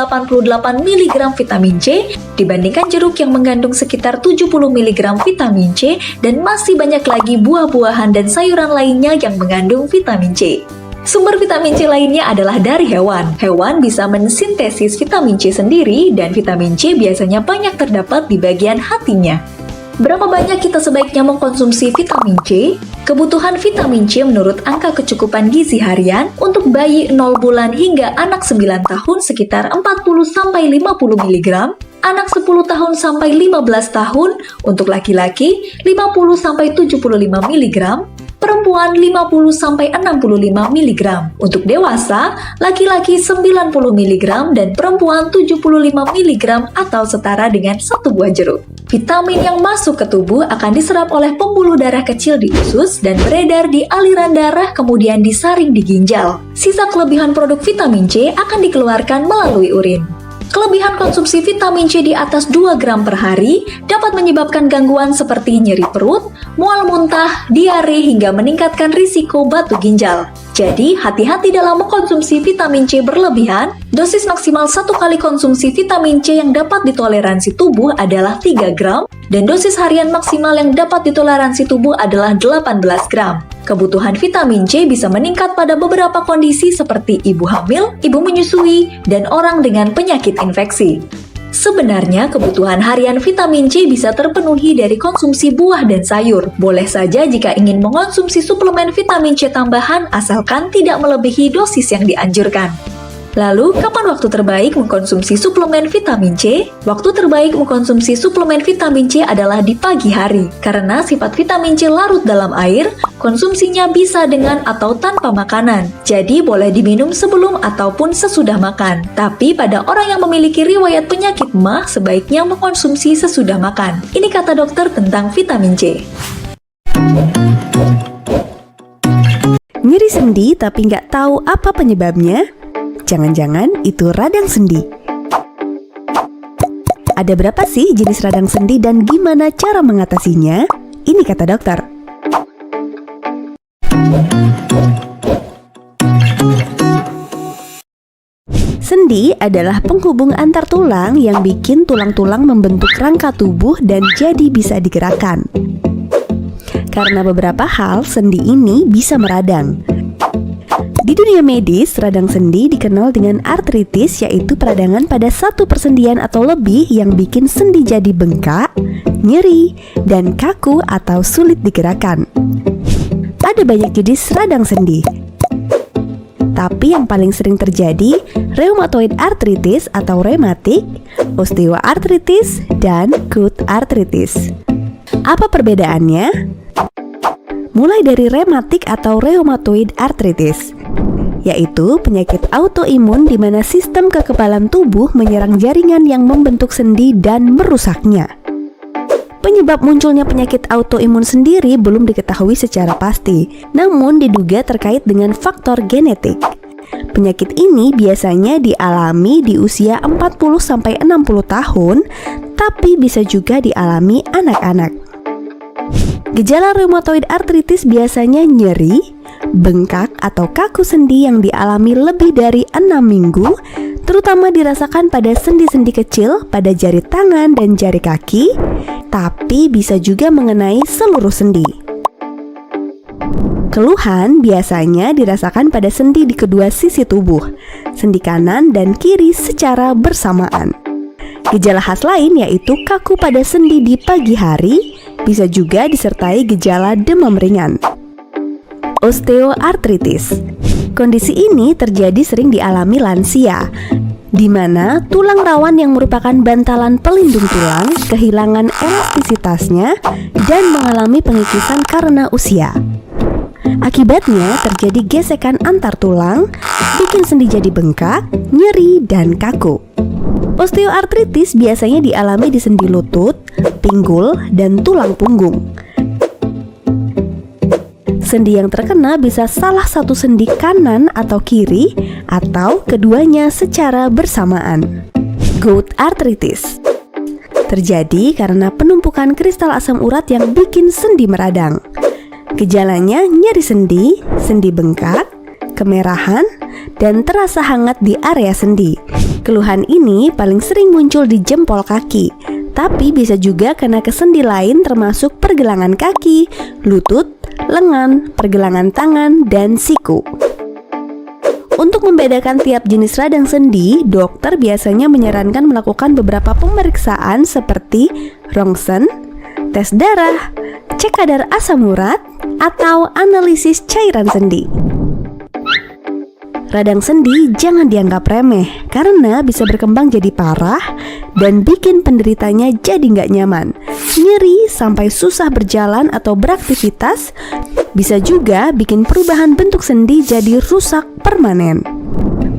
mg vitamin C, dibandingkan jeruk yang mengandung sekitar 70 mg vitamin C, dan masih banyak lagi buah-buahan dan sayuran lainnya yang mengandung vitamin C. Sumber vitamin C lainnya adalah dari hewan. Hewan bisa mensintesis vitamin C sendiri dan vitamin C biasanya banyak terdapat di bagian hatinya. Berapa banyak kita sebaiknya mengkonsumsi vitamin C? Kebutuhan vitamin C menurut angka kecukupan gizi harian untuk bayi 0 bulan hingga anak 9 tahun sekitar 40-50 mg, anak 10 tahun sampai 15 tahun, untuk laki-laki 50-75 mg, perempuan 50-65 mg. Untuk dewasa, laki-laki 90 mg dan perempuan 75 mg atau setara dengan 1 buah jeruk. Vitamin yang masuk ke tubuh akan diserap oleh pembuluh darah kecil di usus dan beredar di aliran darah kemudian disaring di ginjal. Sisa kelebihan produk vitamin C akan dikeluarkan melalui urin. Kelebihan konsumsi vitamin C di atas 2 gram per hari dapat menyebabkan gangguan seperti nyeri perut, mual muntah, diare, hingga meningkatkan risiko batu ginjal. Jadi, hati-hati dalam mengkonsumsi vitamin C berlebihan. Dosis maksimal 1 kali konsumsi vitamin C yang dapat ditoleransi tubuh adalah 3 gram, dan dosis harian maksimal yang dapat ditoleransi tubuh adalah 18 gram. Kebutuhan vitamin C bisa meningkat pada beberapa kondisi seperti ibu hamil, ibu menyusui, dan orang dengan penyakit infeksi. Sebenarnya, kebutuhan harian vitamin C bisa terpenuhi dari konsumsi buah dan sayur. Boleh saja jika ingin mengonsumsi suplemen vitamin C tambahan, asalkan tidak melebihi dosis yang dianjurkan. Lalu, kapan waktu terbaik mengkonsumsi suplemen vitamin C? Waktu terbaik mengkonsumsi suplemen vitamin C adalah di pagi hari. Karena sifat vitamin C larut dalam air, konsumsinya bisa dengan atau tanpa makanan. Jadi, boleh diminum sebelum ataupun sesudah makan. Tapi, pada orang yang memiliki riwayat penyakit MAH, sebaiknya mengkonsumsi sesudah makan. Ini kata dokter tentang vitamin C. Nyeri sendi tapi nggak tahu apa penyebabnya? Jangan-jangan itu radang sendi. Ada berapa sih jenis radang sendi dan gimana cara mengatasinya? Ini kata dokter. Sendi adalah penghubung antar tulang yang bikin tulang-tulang membentuk rangka tubuh dan jadi bisa digerakkan. Karena beberapa hal, sendi ini bisa meradang. Di dunia medis, radang sendi dikenal dengan artritis, yaitu peradangan pada satu persendian atau lebih yang bikin sendi jadi bengkak, nyeri, dan kaku atau sulit digerakkan. Ada banyak jenis radang sendi, tapi yang paling sering terjadi rheumatoid arthritis atau rematik, osteoartritis, dan gout arthritis. Apa perbedaannya? Mulai dari rematik atau rheumatoid arthritis, yaitu penyakit autoimun di mana sistem kekebalan tubuh menyerang jaringan yang membentuk sendi dan merusaknya. Penyebab munculnya penyakit autoimun sendiri belum diketahui secara pasti, namun diduga terkait dengan faktor genetik. Penyakit ini biasanya dialami di usia 40-60 tahun, tapi bisa juga dialami anak-anak. Gejala rheumatoid arthritis biasanya nyeri, Bengkak atau kaku sendi yang dialami lebih dari 6 minggu, terutama dirasakan pada sendi-sendi kecil pada jari tangan dan jari kaki, tapi bisa juga mengenai seluruh sendi. Keluhan biasanya dirasakan pada sendi di kedua sisi tubuh, sendi kanan dan kiri secara bersamaan. Gejala khas lain yaitu kaku pada sendi di pagi hari, bisa juga disertai gejala demam ringan. Osteoartritis. Kondisi ini terjadi sering dialami lansia, di mana tulang rawan yang merupakan bantalan pelindung tulang kehilangan elastisitasnya dan mengalami pengikisan karena usia. Akibatnya terjadi gesekan antar tulang, bikin sendi jadi bengkak, nyeri, dan kaku. Osteoartritis biasanya dialami di sendi lutut, pinggul, dan tulang punggung. Sendi yang terkena bisa salah satu sendi kanan atau kiri, atau keduanya secara bersamaan. Gout arthritis terjadi karena penumpukan kristal asam urat yang bikin sendi meradang. Gejalanya nyeri sendi, sendi bengkak, kemerahan, dan terasa hangat di area sendi. Keluhan ini paling sering muncul di jempol kaki, tapi bisa juga kena ke sendi lain termasuk pergelangan kaki, lutut, lengan, pergelangan tangan, dan siku. Untuk membedakan tiap jenis radang sendi, dokter biasanya menyarankan melakukan beberapa pemeriksaan seperti rongsen, tes darah, cek kadar asam urat, atau analisis cairan sendi. Radang sendi jangan dianggap remeh karena bisa berkembang jadi parah dan bikin penderitanya jadi nggak nyaman, nyeri sampai susah berjalan atau beraktivitas, bisa juga bikin perubahan bentuk sendi jadi rusak permanen.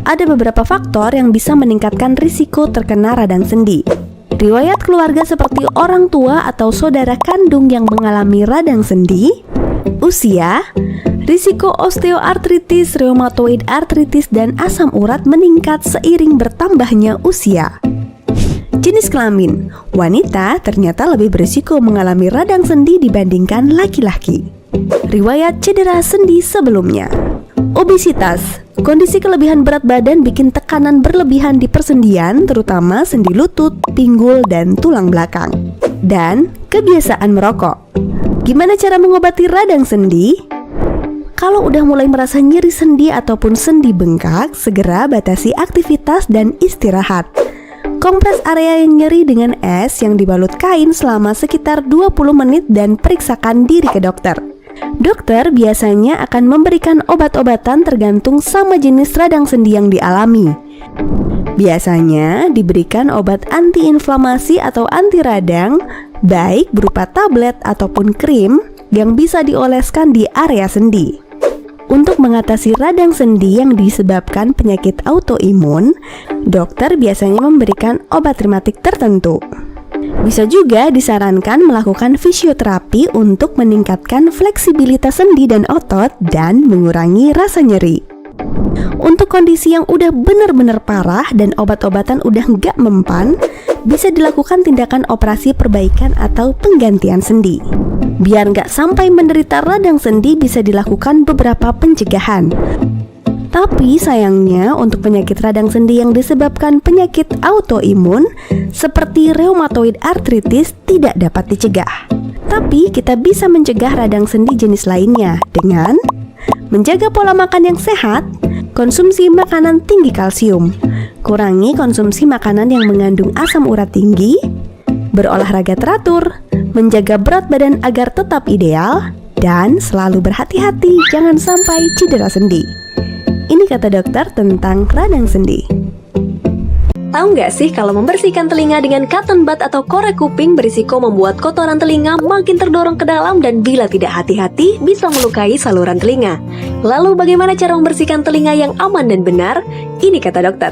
Ada beberapa faktor yang bisa meningkatkan risiko terkena radang sendi. Riwayat keluarga seperti orang tua atau saudara kandung yang mengalami radang sendi, usia, risiko osteoartritis, rheumatoid arthritis, dan asam urat meningkat seiring bertambahnya usia. Jenis kelamin, wanita ternyata lebih berisiko mengalami radang sendi dibandingkan laki-laki. Riwayat cedera sendi sebelumnya. Obesitas, kondisi kelebihan berat badan bikin tekanan berlebihan di persendian, terutama sendi lutut, pinggul, dan tulang belakang. Dan kebiasaan merokok. Gimana cara mengobati radang sendi? Kalau udah mulai merasa nyeri sendi ataupun sendi bengkak, segera batasi aktivitas dan istirahat. Kompres area yang nyeri dengan es yang dibalut kain selama sekitar 20 menit dan periksakan diri ke dokter. Dokter biasanya akan memberikan obat-obatan tergantung sama jenis radang sendi yang dialami. Biasanya diberikan obat antiinflamasi atau anti radang, baik berupa tablet ataupun krim yang bisa dioleskan di area sendi. Untuk mengatasi radang sendi yang disebabkan penyakit autoimun, dokter biasanya memberikan obat rematik tertentu. Bisa juga disarankan melakukan fisioterapi untuk meningkatkan fleksibilitas sendi dan otot dan mengurangi rasa nyeri. Untuk kondisi yang udah bener-bener parah dan obat-obatan udah nggak mempan, bisa dilakukan tindakan operasi perbaikan atau penggantian sendi. Biar nggak sampai menderita radang sendi, bisa dilakukan beberapa pencegahan. Tapi sayangnya untuk penyakit radang sendi yang disebabkan penyakit autoimun seperti rheumatoid arthritis tidak dapat dicegah. Tapi kita bisa mencegah radang sendi jenis lainnya dengan menjaga pola makan yang sehat, konsumsi makanan tinggi kalsium, kurangi konsumsi makanan yang mengandung asam urat tinggi, berolahraga teratur, menjaga berat badan agar tetap ideal, dan selalu berhati-hati jangan sampai cedera sendi. Ini kata dokter tentang radang sendi. Tahu nggak sih kalau membersihkan telinga dengan cotton bud atau korek kuping berisiko membuat kotoran telinga makin terdorong ke dalam dan bila tidak hati-hati bisa melukai saluran telinga. Lalu bagaimana cara membersihkan telinga yang aman dan benar? Ini kata dokter.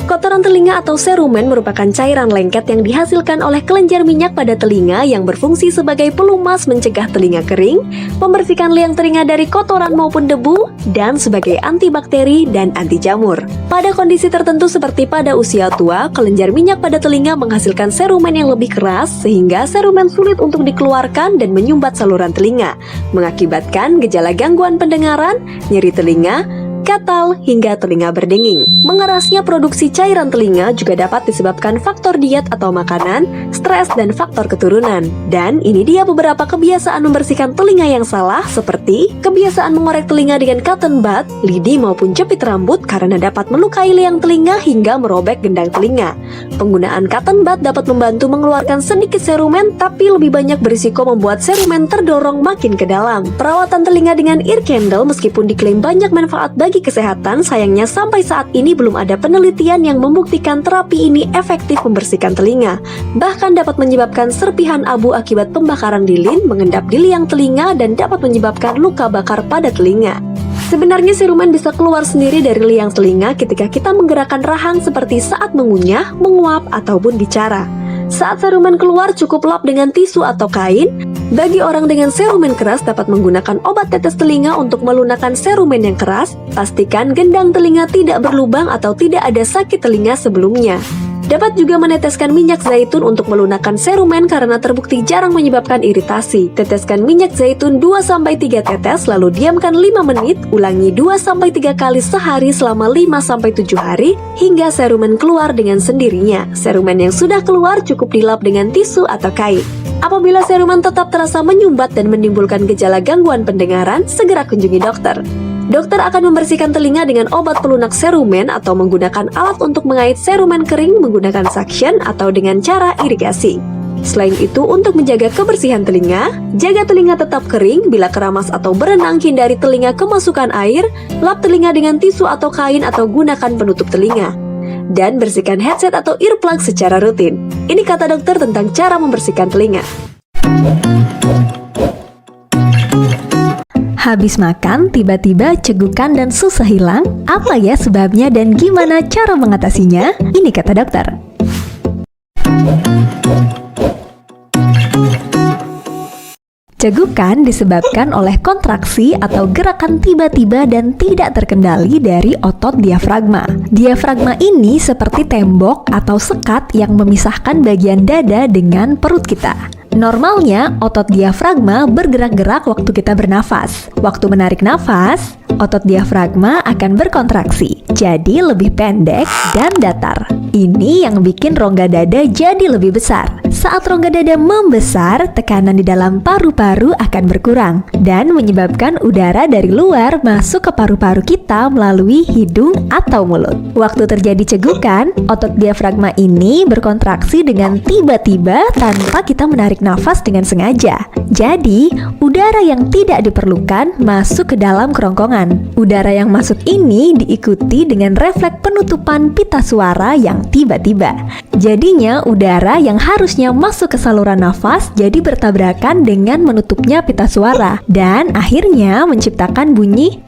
Kotoran telinga atau serumen merupakan cairan lengket yang dihasilkan oleh kelenjar minyak pada telinga yang berfungsi sebagai pelumas mencegah telinga kering, membersihkan liang telinga dari kotoran maupun debu, dan sebagai antibakteri dan anti jamur. Pada kondisi tertentu seperti pada usia tua, kelenjar minyak pada telinga menghasilkan serumen yang lebih keras sehingga serumen sulit untuk dikeluarkan dan menyumbat saluran telinga, mengakibatkan gejala gangguan pendengaran, nyeri telinga, gatal, hingga telinga berdenging. Mengerasnya produksi cairan telinga juga dapat disebabkan faktor diet atau makanan, stres, dan faktor keturunan. Dan ini dia beberapa kebiasaan membersihkan telinga yang salah, seperti kebiasaan mengorek telinga dengan cotton bud, lidi maupun jepit rambut karena dapat melukai liang telinga hingga merobek gendang telinga. Penggunaan cotton bud dapat membantu mengeluarkan sedikit serumen, tapi lebih banyak berisiko membuat serumen terdorong makin ke dalam. Perawatan telinga dengan ear candle meskipun diklaim banyak manfaat bagi kesehatan, sayangnya sampai saat ini belum ada penelitian yang membuktikan terapi ini efektif membersihkan telinga. Bahkan dapat menyebabkan serpihan abu akibat pembakaran lilin mengendap di liang telinga dan dapat menyebabkan luka bakar pada telinga. Sebenarnya serumen bisa keluar sendiri dari liang telinga ketika kita menggerakkan rahang seperti saat mengunyah, menguap, ataupun bicara. Saat serumen keluar cukup lap dengan tisu atau kain. Bagi orang dengan serumen keras dapat menggunakan obat tetes telinga untuk melunakkan serumen yang keras. Pastikan gendang telinga tidak berlubang atau tidak ada sakit telinga sebelumnya. Dapat juga meneteskan minyak zaitun untuk melunakkan serumen karena terbukti jarang menyebabkan iritasi. Teteskan minyak zaitun 2-3 tetes lalu diamkan 5 menit, ulangi 2-3 kali sehari selama 5-7 hari hingga serumen keluar dengan sendirinya. Serumen yang sudah keluar cukup dilap dengan tisu atau kain. Apabila serumen tetap terasa menyumbat dan menimbulkan gejala gangguan pendengaran, segera kunjungi dokter. Dokter akan membersihkan telinga dengan obat pelunak serumen atau menggunakan alat untuk mengait serumen kering menggunakan suction atau dengan cara irigasi. Selain itu, untuk menjaga kebersihan telinga, jaga telinga tetap kering. Bila keramas atau berenang, hindari telinga kemasukan air, lap telinga dengan tisu atau kain atau gunakan penutup telinga. Dan bersihkan headset atau earplug secara rutin. Ini kata dokter tentang cara membersihkan telinga. Habis makan, tiba-tiba cegukan dan susah hilang? Apa ya sebabnya dan gimana cara mengatasinya? Ini kata dokter. Cegukan disebabkan oleh kontraksi atau gerakan tiba-tiba dan tidak terkendali dari otot diafragma. Diafragma ini seperti tembok atau sekat yang memisahkan bagian dada dengan perut kita. Normalnya, otot diafragma bergerak-gerak waktu kita bernafas. Waktu menarik nafas, otot diafragma akan berkontraksi, jadi lebih pendek dan datar. Ini yang bikin rongga dada jadi lebih besar. Saat rongga dada membesar, tekanan di dalam paru-paru akan berkurang dan menyebabkan udara dari luar masuk ke paru-paru kita melalui hidung atau mulut. Waktu terjadi cegukan, otot diafragma ini berkontraksi dengan tiba-tiba tanpa kita menarik nafas dengan sengaja. Jadi, udara yang tidak diperlukan masuk ke dalam kerongkongan. Udara yang masuk ini diikuti dengan refleks penutupan pita suara yang tiba-tiba. Jadinya, udara yang harusnya masuk ke saluran nafas jadi bertabrakan dengan menutupnya pita suara dan akhirnya menciptakan bunyi.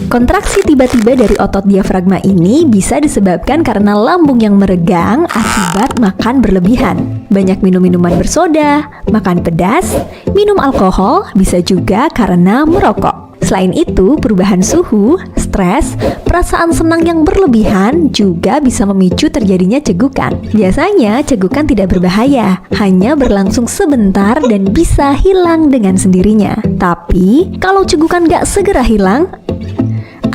Kontraksi tiba-tiba dari otot diafragma ini bisa disebabkan karena lambung yang meregang akibat makan berlebihan, banyak minum minuman bersoda, makan pedas, minum alkohol, bisa juga karena merokok. Selain itu, perubahan suhu, stres, perasaan senang yang berlebihan juga bisa memicu terjadinya cegukan. Biasanya, cegukan tidak berbahaya, hanya berlangsung sebentar dan bisa hilang dengan sendirinya. Tapi, kalau cegukan gak segera hilang,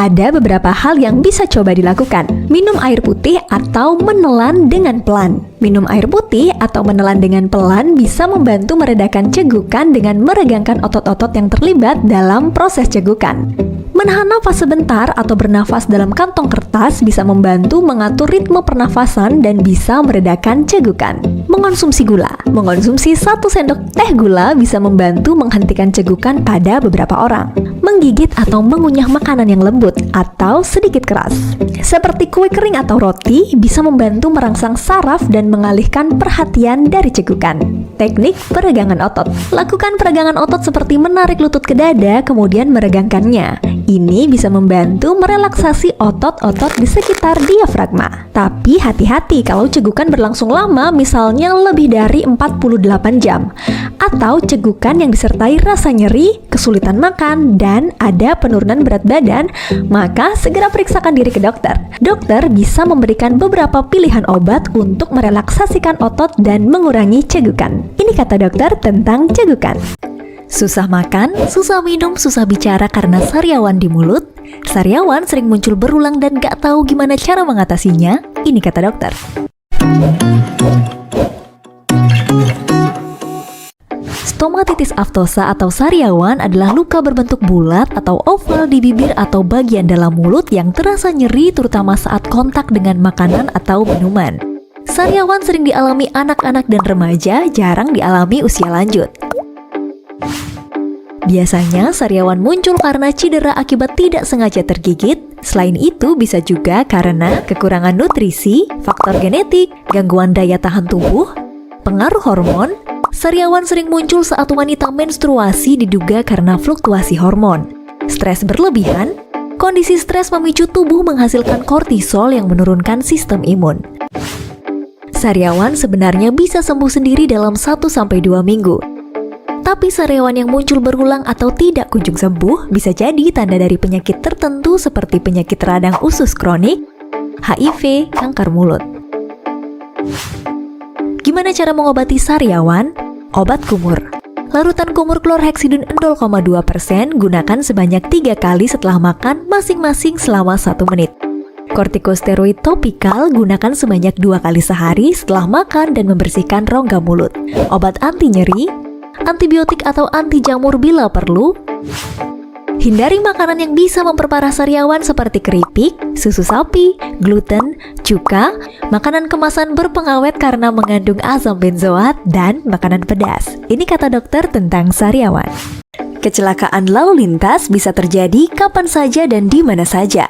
ada beberapa hal yang bisa coba dilakukan. Minum air putih atau menelan dengan pelan. Minum air putih atau menelan dengan pelan bisa membantu meredakan cegukan dengan meregangkan otot-otot yang terlibat dalam proses cegukan. Menahan nafas sebentar atau bernafas dalam kantong kertas bisa membantu mengatur ritme pernafasan dan bisa meredakan cegukan. Mengonsumsi gula. Mengonsumsi 1 sendok teh gula bisa membantu menghentikan cegukan pada beberapa orang. Menggigit atau mengunyah makanan yang lembut atau sedikit keras, seperti kue kering atau roti, bisa membantu merangsang saraf dan dan mengalihkan perhatian dari cegukan. Teknik peregangan otot. Lakukan peregangan otot seperti menarik lutut ke dada kemudian meregangkannya. Ini bisa membantu merelaksasi otot-otot di sekitar diafragma. Tapi hati-hati kalau cegukan berlangsung lama, misalnya lebih dari 48 jam. Atau cegukan yang disertai rasa nyeri, kesulitan makan, dan ada penurunan berat badan, maka segera periksakan diri ke dokter. Dokter bisa memberikan beberapa pilihan obat untuk merelaksasikan otot dan mengurangi cegukan. Ini kata dokter tentang cegukan. Susah makan, susah minum, susah bicara karena sariawan di mulut. Sariawan sering muncul berulang dan gak tahu gimana cara mengatasinya. Ini kata dokter. Stomatitis aftosa atau sariawan adalah luka berbentuk bulat atau oval di bibir atau bagian dalam mulut yang terasa nyeri terutama saat kontak dengan makanan atau minuman. Sariawan sering dialami anak-anak dan remaja, jarang dialami usia lanjut. Biasanya sariawan muncul karena cedera akibat tidak sengaja tergigit. Selain itu bisa juga karena kekurangan nutrisi, faktor genetik, gangguan daya tahan tubuh, pengaruh hormon. Sariawan sering muncul saat wanita menstruasi diduga karena fluktuasi hormon. Stres berlebihan, kondisi stres memicu tubuh menghasilkan kortisol yang menurunkan sistem imun. Sariawan sebenarnya bisa sembuh sendiri dalam 1-2 minggu. Tapi sariawan yang muncul berulang atau tidak kunjung sembuh bisa jadi tanda dari penyakit tertentu seperti penyakit radang usus kronik, HIV, kanker mulut. Gimana cara mengobati sariawan? Obat kumur. Larutan kumur klorheksidin 0,2% gunakan sebanyak 3 kali setelah makan masing-masing selama 1 menit. Kortikosteroid topikal gunakan sebanyak 2 kali sehari setelah makan dan membersihkan rongga mulut. Obat anti nyeri, antibiotik atau anti jamur bila perlu. Hindari makanan yang bisa memperparah sariawan seperti keripik, susu sapi, gluten, cuka, makanan kemasan berpengawet karena mengandung asam benzoat, dan makanan pedas. Ini kata dokter tentang sariawan. Kecelakaan lalu lintas bisa terjadi kapan saja dan di mana saja.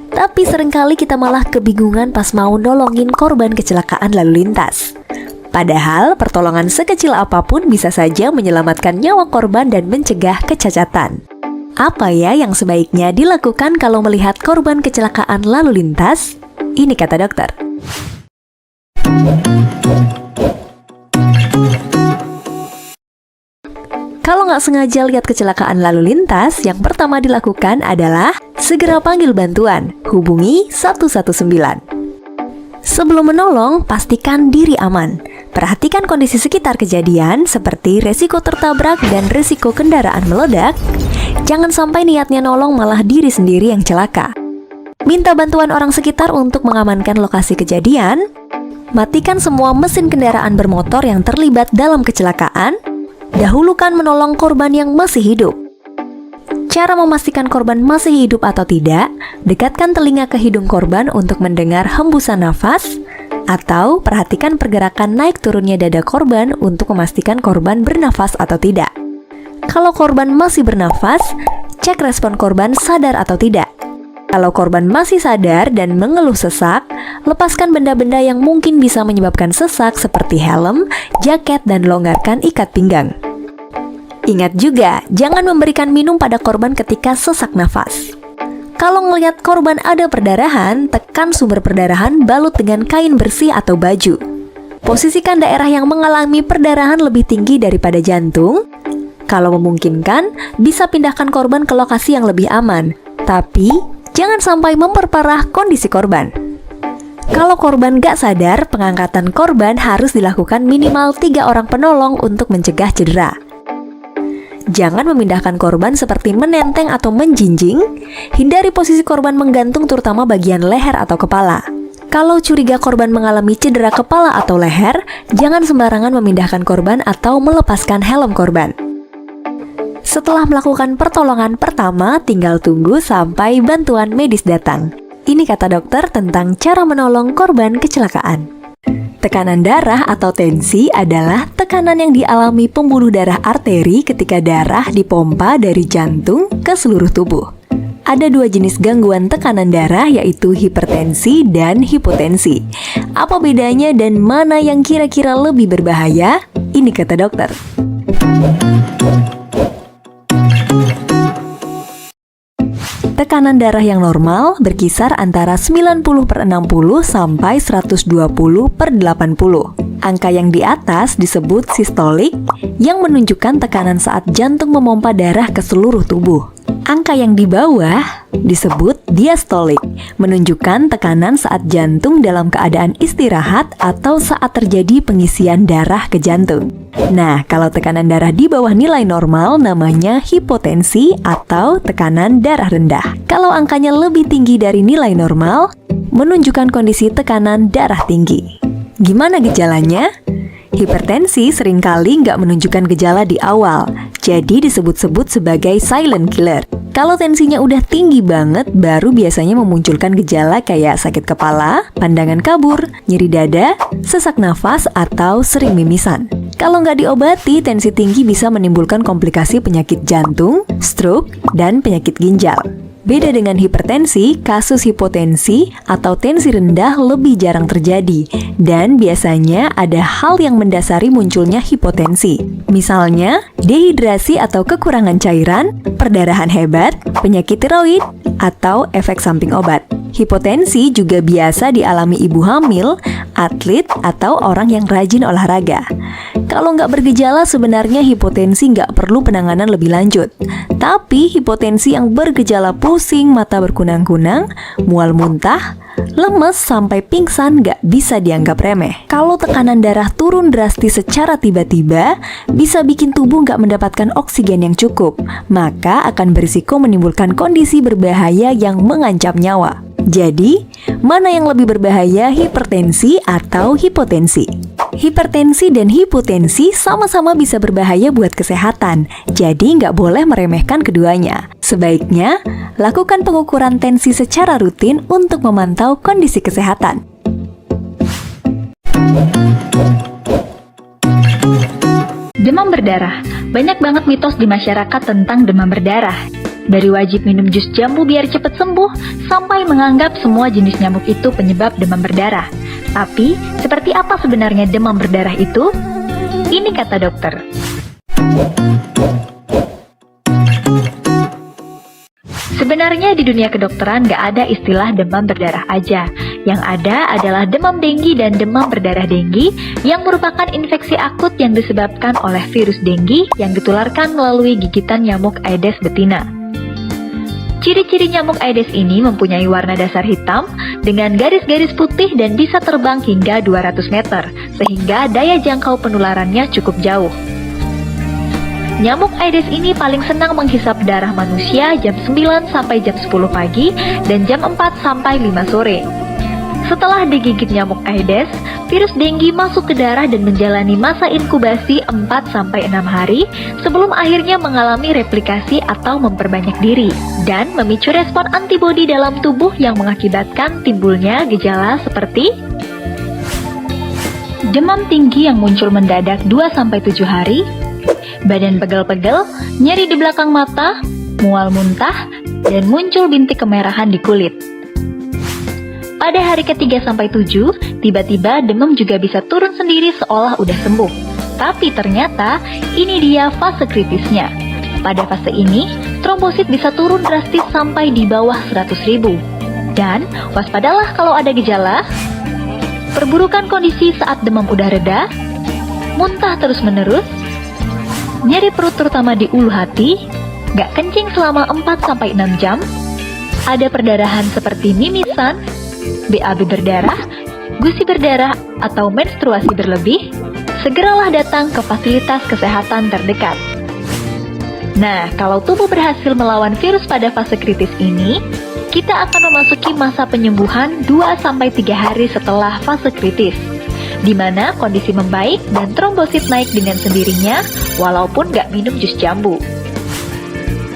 Tapi seringkali kita malah kebingungan pas mau nolongin korban kecelakaan lalu lintas. Padahal pertolongan sekecil apapun bisa saja menyelamatkan nyawa korban dan mencegah kecacatan. Apa ya yang sebaiknya dilakukan kalau melihat korban kecelakaan lalu lintas? Ini kata dokter. Kalau nggak sengaja lihat kecelakaan lalu lintas, yang pertama dilakukan adalah segera panggil bantuan, hubungi 119. Sebelum menolong, pastikan diri aman. Perhatikan kondisi sekitar kejadian seperti resiko tertabrak dan resiko kendaraan meledak. Jangan sampai niatnya nolong malah diri sendiri yang celaka. Minta bantuan orang sekitar untuk mengamankan lokasi kejadian. Matikan semua mesin kendaraan bermotor yang terlibat dalam kecelakaan. Dahulukan menolong korban yang masih hidup. Cara memastikan korban masih hidup atau tidak, dekatkan telinga ke hidung korban untuk mendengar hembusan nafas, atau perhatikan pergerakan naik turunnya dada korban untuk memastikan korban bernafas atau tidak. Kalau korban masih bernafas, cek respon korban sadar atau tidak. Kalau korban masih sadar dan mengeluh sesak, lepaskan benda-benda yang mungkin bisa menyebabkan sesak seperti helm, jaket, dan longgarkan ikat pinggang. Ingat juga, jangan memberikan minum pada korban ketika sesak nafas. Kalau melihat korban ada perdarahan, tekan sumber perdarahan balut dengan kain bersih atau baju. Posisikan daerah yang mengalami perdarahan lebih tinggi daripada jantung. Kalau memungkinkan, bisa pindahkan korban ke lokasi yang lebih aman. Tapi, jangan sampai memperparah kondisi korban. Kalau korban gak sadar, pengangkatan korban harus dilakukan minimal 3 orang penolong untuk mencegah cedera. Jangan memindahkan korban seperti menenteng atau menjinjing. Hindari posisi korban menggantung terutama bagian leher atau kepala. Kalau curiga korban mengalami cedera kepala atau leher, jangan sembarangan memindahkan korban atau melepaskan helm korban. Setelah melakukan pertolongan pertama, tinggal tunggu sampai bantuan medis datang. Ini kata dokter tentang cara menolong korban kecelakaan. Tekanan darah atau tensi adalah tekanan yang dialami pembuluh darah arteri ketika darah dipompa dari jantung ke seluruh tubuh. Ada dua jenis gangguan tekanan darah, yaitu hipertensi dan hipotensi. Apa bedanya dan mana yang kira-kira lebih berbahaya? Ini kata dokter. Tekanan darah yang normal berkisar antara 90/60 sampai 120/80. Angka yang di atas disebut sistolik, yang menunjukkan tekanan saat jantung memompa darah ke seluruh tubuh. Angka yang di bawah disebut diastolik, menunjukkan tekanan saat jantung dalam keadaan istirahat atau saat terjadi pengisian darah ke jantung. Nah, kalau tekanan darah di bawah nilai normal namanya hipotensi atau tekanan darah rendah. Kalau angkanya lebih tinggi dari nilai normal, menunjukkan kondisi tekanan darah tinggi. Gimana gejalanya? Hipertensi seringkali nggak menunjukkan gejala di awal, jadi disebut-sebut sebagai silent killer. Kalau tensinya udah tinggi banget, baru biasanya memunculkan gejala kayak sakit kepala, pandangan kabur, nyeri dada, sesak nafas, atau sering mimisan. Kalau nggak diobati, tensi tinggi bisa menimbulkan komplikasi penyakit jantung, stroke, dan penyakit ginjal. Beda dengan hipertensi, kasus hipotensi atau tensi rendah lebih jarang terjadi, dan biasanya ada hal yang mendasari munculnya hipotensi. Misalnya, dehidrasi atau kekurangan cairan, perdarahan hebat, penyakit tiroid, atau efek samping obat. Hipotensi juga biasa dialami ibu hamil, atlet, atau orang yang rajin olahraga. Kalau nggak bergejala, sebenarnya hipotensi nggak perlu penanganan lebih lanjut. Tapi hipotensi yang bergejala pusing, mata berkunang-kunang, mual muntah, lemes, sampai pingsan nggak bisa dianggap remeh. Kalau tekanan darah turun drastis secara tiba-tiba, bisa bikin tubuh nggak mendapatkan oksigen yang cukup, maka akan berisiko menimbulkan kondisi berbahaya yang mengancam nyawa. Jadi, mana yang lebih berbahaya, hipertensi atau hipotensi? Hipertensi dan hipotensi sama-sama bisa berbahaya buat kesehatan, jadi nggak boleh meremehkan keduanya. Sebaiknya, lakukan pengukuran tensi secara rutin untuk memantau kondisi kesehatan. Demam berdarah. Banyak banget mitos di masyarakat tentang demam berdarah. Dari wajib minum jus jambu biar cepat sembuh, sampai menganggap semua jenis nyamuk itu penyebab demam berdarah. Tapi, seperti apa sebenarnya demam berdarah itu? Ini kata dokter. Sebenarnya di dunia kedokteran nggak ada istilah demam berdarah aja. Yang ada adalah demam denggi dan demam berdarah denggi yang merupakan infeksi akut yang disebabkan oleh virus denggi yang ditularkan melalui gigitan nyamuk Aedes betina. Ciri-ciri nyamuk Aedes ini mempunyai warna dasar hitam dengan garis-garis putih dan bisa terbang hingga 200 meter, sehingga daya jangkau penularannya cukup jauh. Nyamuk Aedes ini paling senang menghisap darah manusia jam 9 sampai jam 10 pagi dan jam 4 sampai 5 sore. Setelah digigit nyamuk Aedes, virus denggi masuk ke darah dan menjalani masa inkubasi 4 sampai 6 hari sebelum akhirnya mengalami replikasi atau memperbanyak diri dan memicu respon antibodi dalam tubuh yang mengakibatkan timbulnya gejala seperti demam tinggi yang muncul mendadak 2 sampai 7 hari, badan pegel-pegel, nyeri di belakang mata, mual muntah, dan muncul bintik kemerahan di kulit. Pada hari ke-3 sampai 7, tiba-tiba demam juga bisa turun sendiri seolah udah sembuh. Tapi ternyata ini dia fase kritisnya. Pada fase ini, trombosit bisa turun drastis sampai di bawah 100.000. Dan waspadalah kalau ada gejala, perburukan kondisi saat demam udah reda, muntah terus-menerus, nyeri perut terutama di ulu hati, gak kencing selama 4-6 jam, ada perdarahan seperti mimisan, BAB berdarah, gusi berdarah, atau menstruasi berlebih, segeralah datang ke fasilitas kesehatan terdekat. Nah, kalau tubuh berhasil melawan virus pada fase kritis ini, kita akan memasuki masa penyembuhan 2-3 hari setelah fase kritis, di mana kondisi membaik dan trombosit naik dengan sendirinya walaupun nggak minum jus jambu.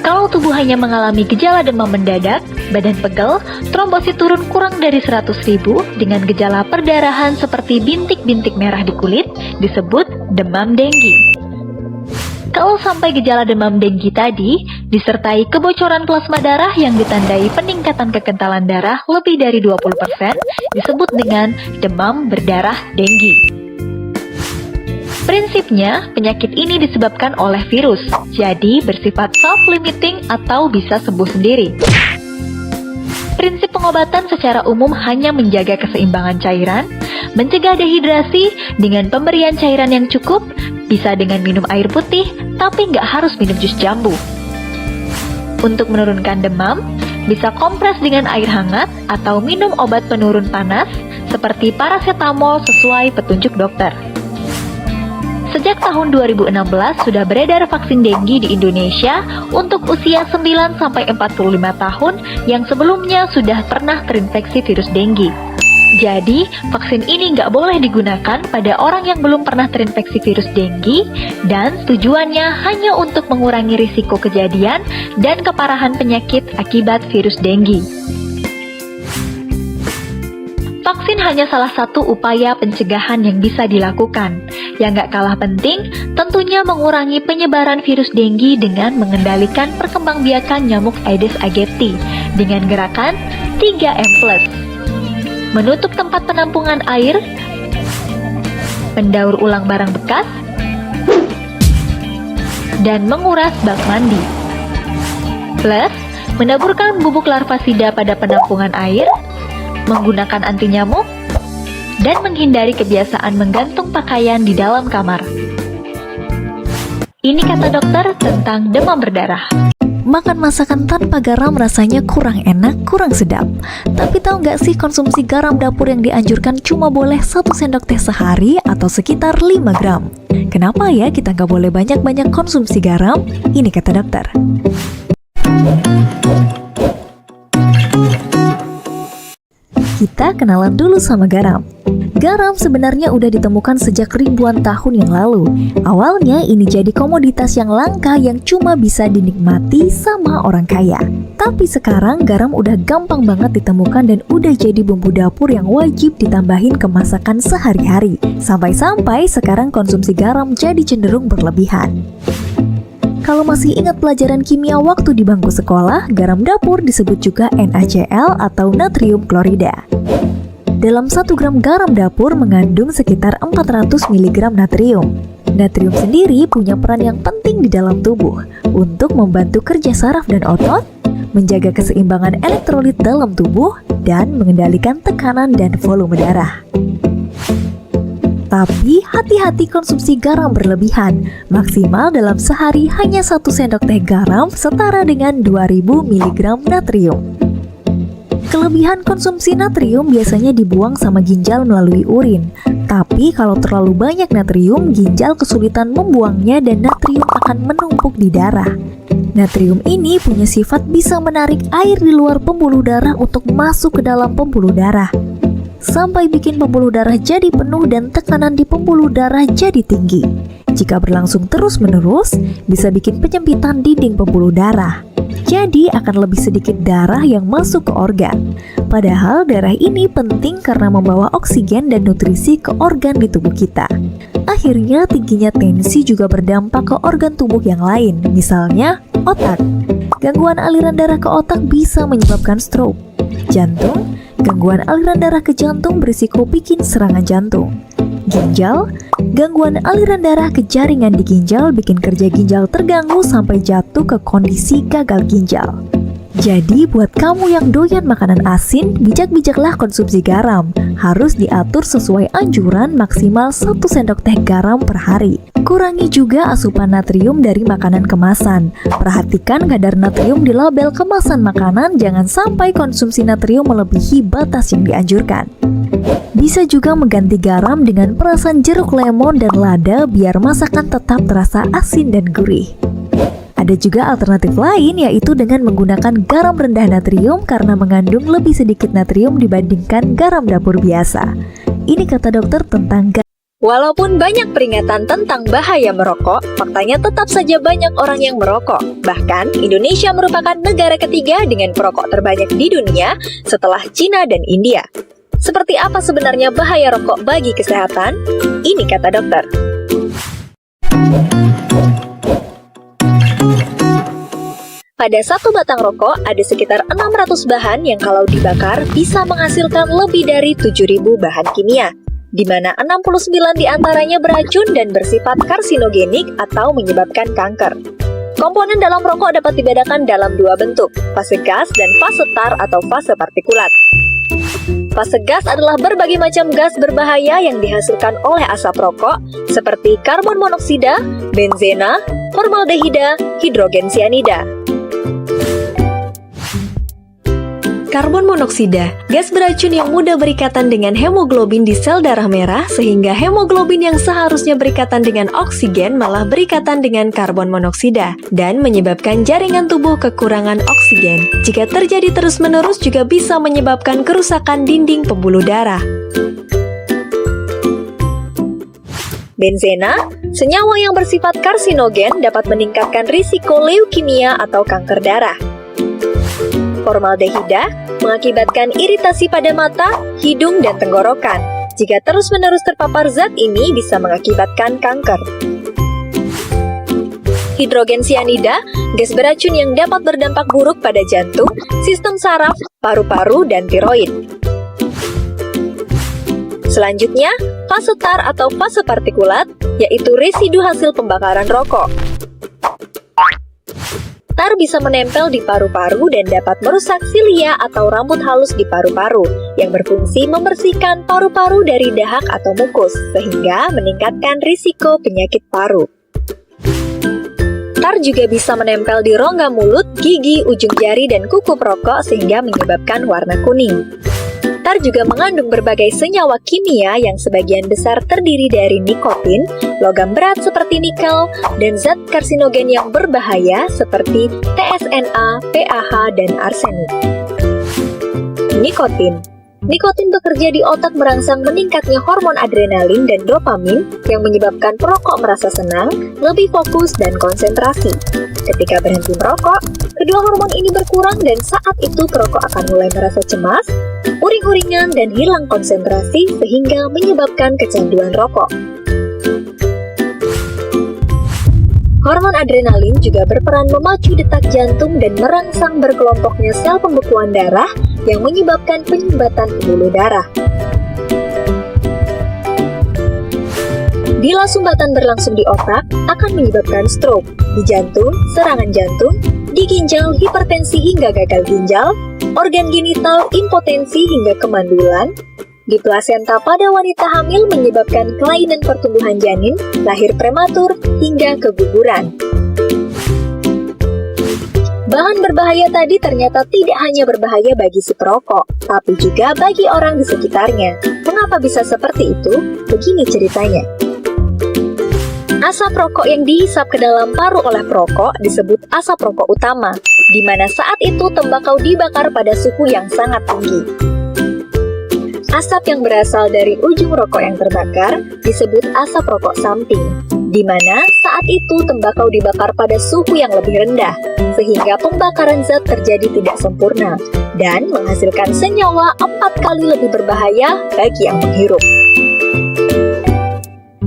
Kalau tubuh hanya mengalami gejala demam mendadak, badan pegel, trombosit turun kurang dari 100.000 dengan gejala perdarahan seperti bintik-bintik merah di kulit, disebut demam denggi. Kalau sampai gejala demam denggi tadi, disertai kebocoran plasma darah yang ditandai peningkatan kekentalan darah lebih dari 20%, disebut dengan demam berdarah denggi. Prinsipnya, penyakit ini disebabkan oleh virus, jadi bersifat self-limiting atau bisa sembuh sendiri. Prinsip pengobatan secara umum hanya menjaga keseimbangan cairan, mencegah dehidrasi dengan pemberian cairan yang cukup, bisa dengan minum air putih, tapi nggak harus minum jus jambu. Untuk menurunkan demam, bisa kompres dengan air hangat atau minum obat penurun panas seperti paracetamol sesuai petunjuk dokter. Sejak tahun 2016 sudah beredar vaksin denggi di Indonesia untuk usia 9-45 tahun yang sebelumnya sudah pernah terinfeksi virus denggi. Jadi, vaksin ini nggak boleh digunakan pada orang yang belum pernah terinfeksi virus denggi dan tujuannya hanya untuk mengurangi risiko kejadian dan keparahan penyakit akibat virus denggi. Vaksin hanya salah satu upaya pencegahan yang bisa dilakukan. Yang nggak kalah penting, tentunya mengurangi penyebaran virus denggi dengan mengendalikan perkembangbiakan nyamuk Aedes aegypti dengan gerakan 3M+. Menutup tempat penampungan air, mendaur ulang barang bekas, dan menguras bak mandi. Plus, menaburkan bubuk larvasida pada penampungan air, menggunakan anti nyamuk, dan menghindari kebiasaan menggantung pakaian di dalam kamar. Ini kata dokter tentang demam berdarah. Makan masakan tanpa garam rasanya kurang enak, kurang sedap. Tapi tahu nggak sih konsumsi garam dapur yang dianjurkan cuma boleh 1 sendok teh sehari atau sekitar 5 gram. Kenapa ya kita nggak boleh banyak-banyak konsumsi garam? Ini kata dokter. Kita kenalan dulu sama garam. Garam sebenarnya udah ditemukan sejak ribuan tahun yang lalu. Awalnya ini jadi komoditas yang langka yang cuma bisa dinikmati sama orang kaya. Tapi sekarang garam udah gampang banget ditemukan dan udah jadi bumbu dapur yang wajib ditambahin ke masakan sehari-hari. Sampai-sampai sekarang konsumsi garam jadi cenderung berlebihan. Kalau masih ingat pelajaran kimia waktu di bangku sekolah, garam dapur disebut juga NaCl atau natrium klorida. Dalam 1 gram garam dapur mengandung sekitar 400 mg natrium. Natrium sendiri punya peran yang penting di dalam tubuh untuk membantu kerja saraf dan otot, menjaga keseimbangan elektrolit dalam tubuh, dan mengendalikan tekanan dan volume darah. Tapi hati-hati konsumsi garam berlebihan. Maksimal dalam sehari hanya 1 sendok teh garam setara dengan 2000 mg natrium. Kelebihan konsumsi natrium biasanya dibuang sama ginjal melalui urin. Tapi kalau terlalu banyak natrium, ginjal kesulitan membuangnya dan natrium akan menumpuk di darah. Natrium ini punya sifat bisa menarik air di luar pembuluh darah untuk masuk ke dalam pembuluh darah, sampai bikin pembuluh darah jadi penuh dan tekanan di pembuluh darah jadi tinggi. Jika berlangsung terus-menerus, bisa bikin penyempitan dinding pembuluh darah. Jadi akan lebih sedikit darah yang masuk ke organ. Padahal darah ini penting karena membawa oksigen dan nutrisi ke organ di tubuh kita. Akhirnya tingginya tensi juga berdampak ke organ tubuh yang lain, misalnya otak. Gangguan aliran darah ke otak bisa menyebabkan stroke. Jantung, gangguan aliran darah ke jantung berisiko bikin serangan jantung. Ginjal, gangguan aliran darah ke jaringan di ginjal bikin kerja ginjal terganggu sampai jatuh ke kondisi gagal ginjal. Jadi buat kamu yang doyan makanan asin, bijak-bijaklah konsumsi garam. Harus diatur sesuai anjuran maksimal 1 sendok teh garam per hari. Kurangi juga asupan natrium dari makanan kemasan. Perhatikan kadar natrium di label kemasan makanan, jangan sampai konsumsi natrium melebihi batas yang dianjurkan. Bisa juga mengganti garam dengan perasan jeruk lemon dan lada biar masakan tetap terasa asin dan gurih. Ada juga alternatif lain, yaitu dengan menggunakan garam rendah natrium karena mengandung lebih sedikit natrium dibandingkan garam dapur biasa. Ini kata dokter tentang garam. Walaupun banyak peringatan tentang bahaya merokok, faktanya tetap saja banyak orang yang merokok. Bahkan, Indonesia merupakan negara ketiga dengan perokok terbanyak di dunia setelah Cina dan India. Seperti apa sebenarnya bahaya rokok bagi kesehatan? Ini kata dokter. Pada satu batang rokok ada sekitar 600 bahan yang kalau dibakar bisa menghasilkan lebih dari 7.000 bahan kimia, di mana 69 diantaranya beracun dan bersifat karsinogenik atau menyebabkan kanker. Komponen dalam rokok dapat dibedakan dalam dua bentuk, fase gas dan fase tar atau fase partikulat. Fase gas adalah berbagai macam gas berbahaya yang dihasilkan oleh asap rokok, seperti karbon monoksida, benzena, formaldehida, hidrogen sianida. Karbon monoksida, gas beracun yang mudah berikatan dengan hemoglobin di sel darah merah sehingga hemoglobin yang seharusnya berikatan dengan oksigen malah berikatan dengan karbon monoksida dan menyebabkan jaringan tubuh kekurangan oksigen. Jika terjadi terus-menerus juga bisa menyebabkan kerusakan dinding pembuluh darah. Benzena, senyawa yang bersifat karsinogen dapat meningkatkan risiko leukemia atau kanker darah. Formaldehida mengakibatkan iritasi pada mata, hidung, dan tenggorokan. Jika terus-menerus terpapar zat ini bisa mengakibatkan kanker. Hidrogen sianida, gas beracun yang dapat berdampak buruk pada jantung, sistem saraf, paru-paru, dan tiroid. Selanjutnya, fase tar atau fase partikulat, yaitu residu hasil pembakaran rokok. Tar bisa menempel di paru-paru dan dapat merusak silia atau rambut halus di paru-paru yang berfungsi membersihkan paru-paru dari dahak atau mukus sehingga meningkatkan risiko penyakit paru. Tar juga bisa menempel di rongga mulut, gigi, ujung jari, dan kuku perokok sehingga menyebabkan warna kuning. Tar juga mengandung berbagai senyawa kimia yang sebagian besar terdiri dari nikotin, logam berat seperti nikel, dan zat karsinogen yang berbahaya seperti TSNA, PAH, dan arsenik. Nikotin bekerja di otak merangsang meningkatnya hormon adrenalin dan dopamin yang menyebabkan perokok merasa senang, lebih fokus, dan konsentrasi. Ketika berhenti merokok, kedua hormon ini berkurang dan saat itu perokok akan mulai merasa cemas, uring-uringan, dan hilang konsentrasi sehingga menyebabkan kecanduan rokok. Hormon adrenalin juga berperan memacu detak jantung dan merangsang berkelompoknya sel pembekuan darah yang menyebabkan penyumbatan pembuluh darah. Bila sumbatan berlangsung di otak, akan menyebabkan stroke, di jantung, serangan jantung, di ginjal, hipertensi hingga gagal ginjal, organ genital, impotensi hingga kemandulan, di plasenta pada wanita hamil menyebabkan kelainan pertumbuhan janin, lahir prematur, hingga keguguran. Bahan berbahaya tadi ternyata tidak hanya berbahaya bagi si perokok, tapi juga bagi orang di sekitarnya. Mengapa bisa seperti itu? Begini ceritanya. Asap rokok yang dihisap ke dalam paru oleh perokok disebut asap rokok utama, di mana saat itu tembakau dibakar pada suhu yang sangat tinggi. Asap yang berasal dari ujung rokok yang terbakar disebut asap rokok samping, di mana saat itu tembakau dibakar pada suhu yang lebih rendah, sehingga pembakaran zat terjadi tidak sempurna, dan menghasilkan senyawa 4 kali lebih berbahaya bagi yang menghirup.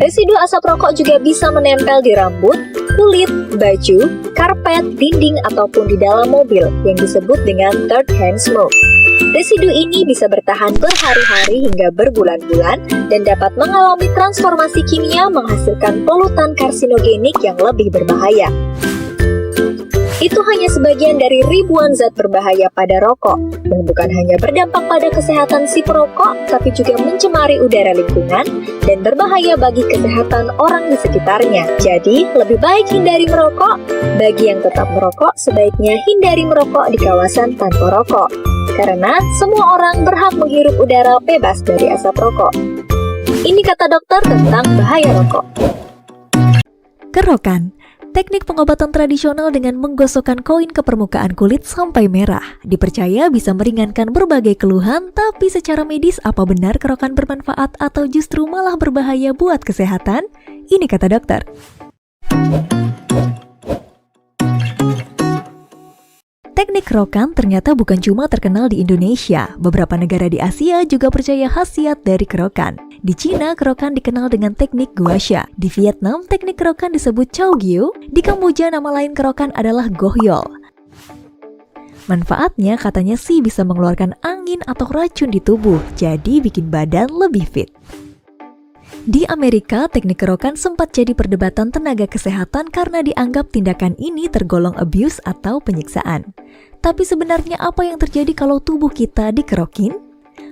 Residu asap rokok juga bisa menempel di rambut, kulit, baju, karpet, dinding, ataupun di dalam mobil yang disebut dengan third hand smoke. Residu ini bisa bertahan berhari-hari hingga berbulan-bulan dan dapat mengalami transformasi kimia menghasilkan polutan karsinogenik yang lebih berbahaya. Itu hanya sebagian dari ribuan zat berbahaya pada rokok, yang bukan hanya berdampak pada kesehatan si perokok, tapi juga mencemari udara lingkungan dan berbahaya bagi kesehatan orang di sekitarnya. Jadi, lebih baik hindari merokok. Bagi yang tetap merokok, sebaiknya hindari merokok di kawasan tanpa rokok, karena semua orang berhak menghirup udara bebas dari asap rokok. Ini kata dokter tentang bahaya rokok. Kerokan, teknik pengobatan tradisional dengan menggosokkan koin ke permukaan kulit sampai merah. Dipercaya bisa meringankan berbagai keluhan, tapi secara medis apa benar kerokan bermanfaat atau justru malah berbahaya buat kesehatan? Ini kata dokter. Teknik kerokan ternyata bukan cuma terkenal di Indonesia. Beberapa negara di Asia juga percaya khasiat dari kerokan. Di Cina, kerokan dikenal dengan teknik gua sha. Di Vietnam, teknik kerokan disebut chow gyu. Di Kamboja, nama lain kerokan adalah gohyol. Manfaatnya katanya sih bisa mengeluarkan angin atau racun di tubuh, jadi bikin badan lebih fit. Di Amerika, teknik kerokan sempat jadi perdebatan tenaga kesehatan karena dianggap tindakan ini tergolong abuse atau penyiksaan. Tapi sebenarnya apa yang terjadi kalau tubuh kita dikerokin?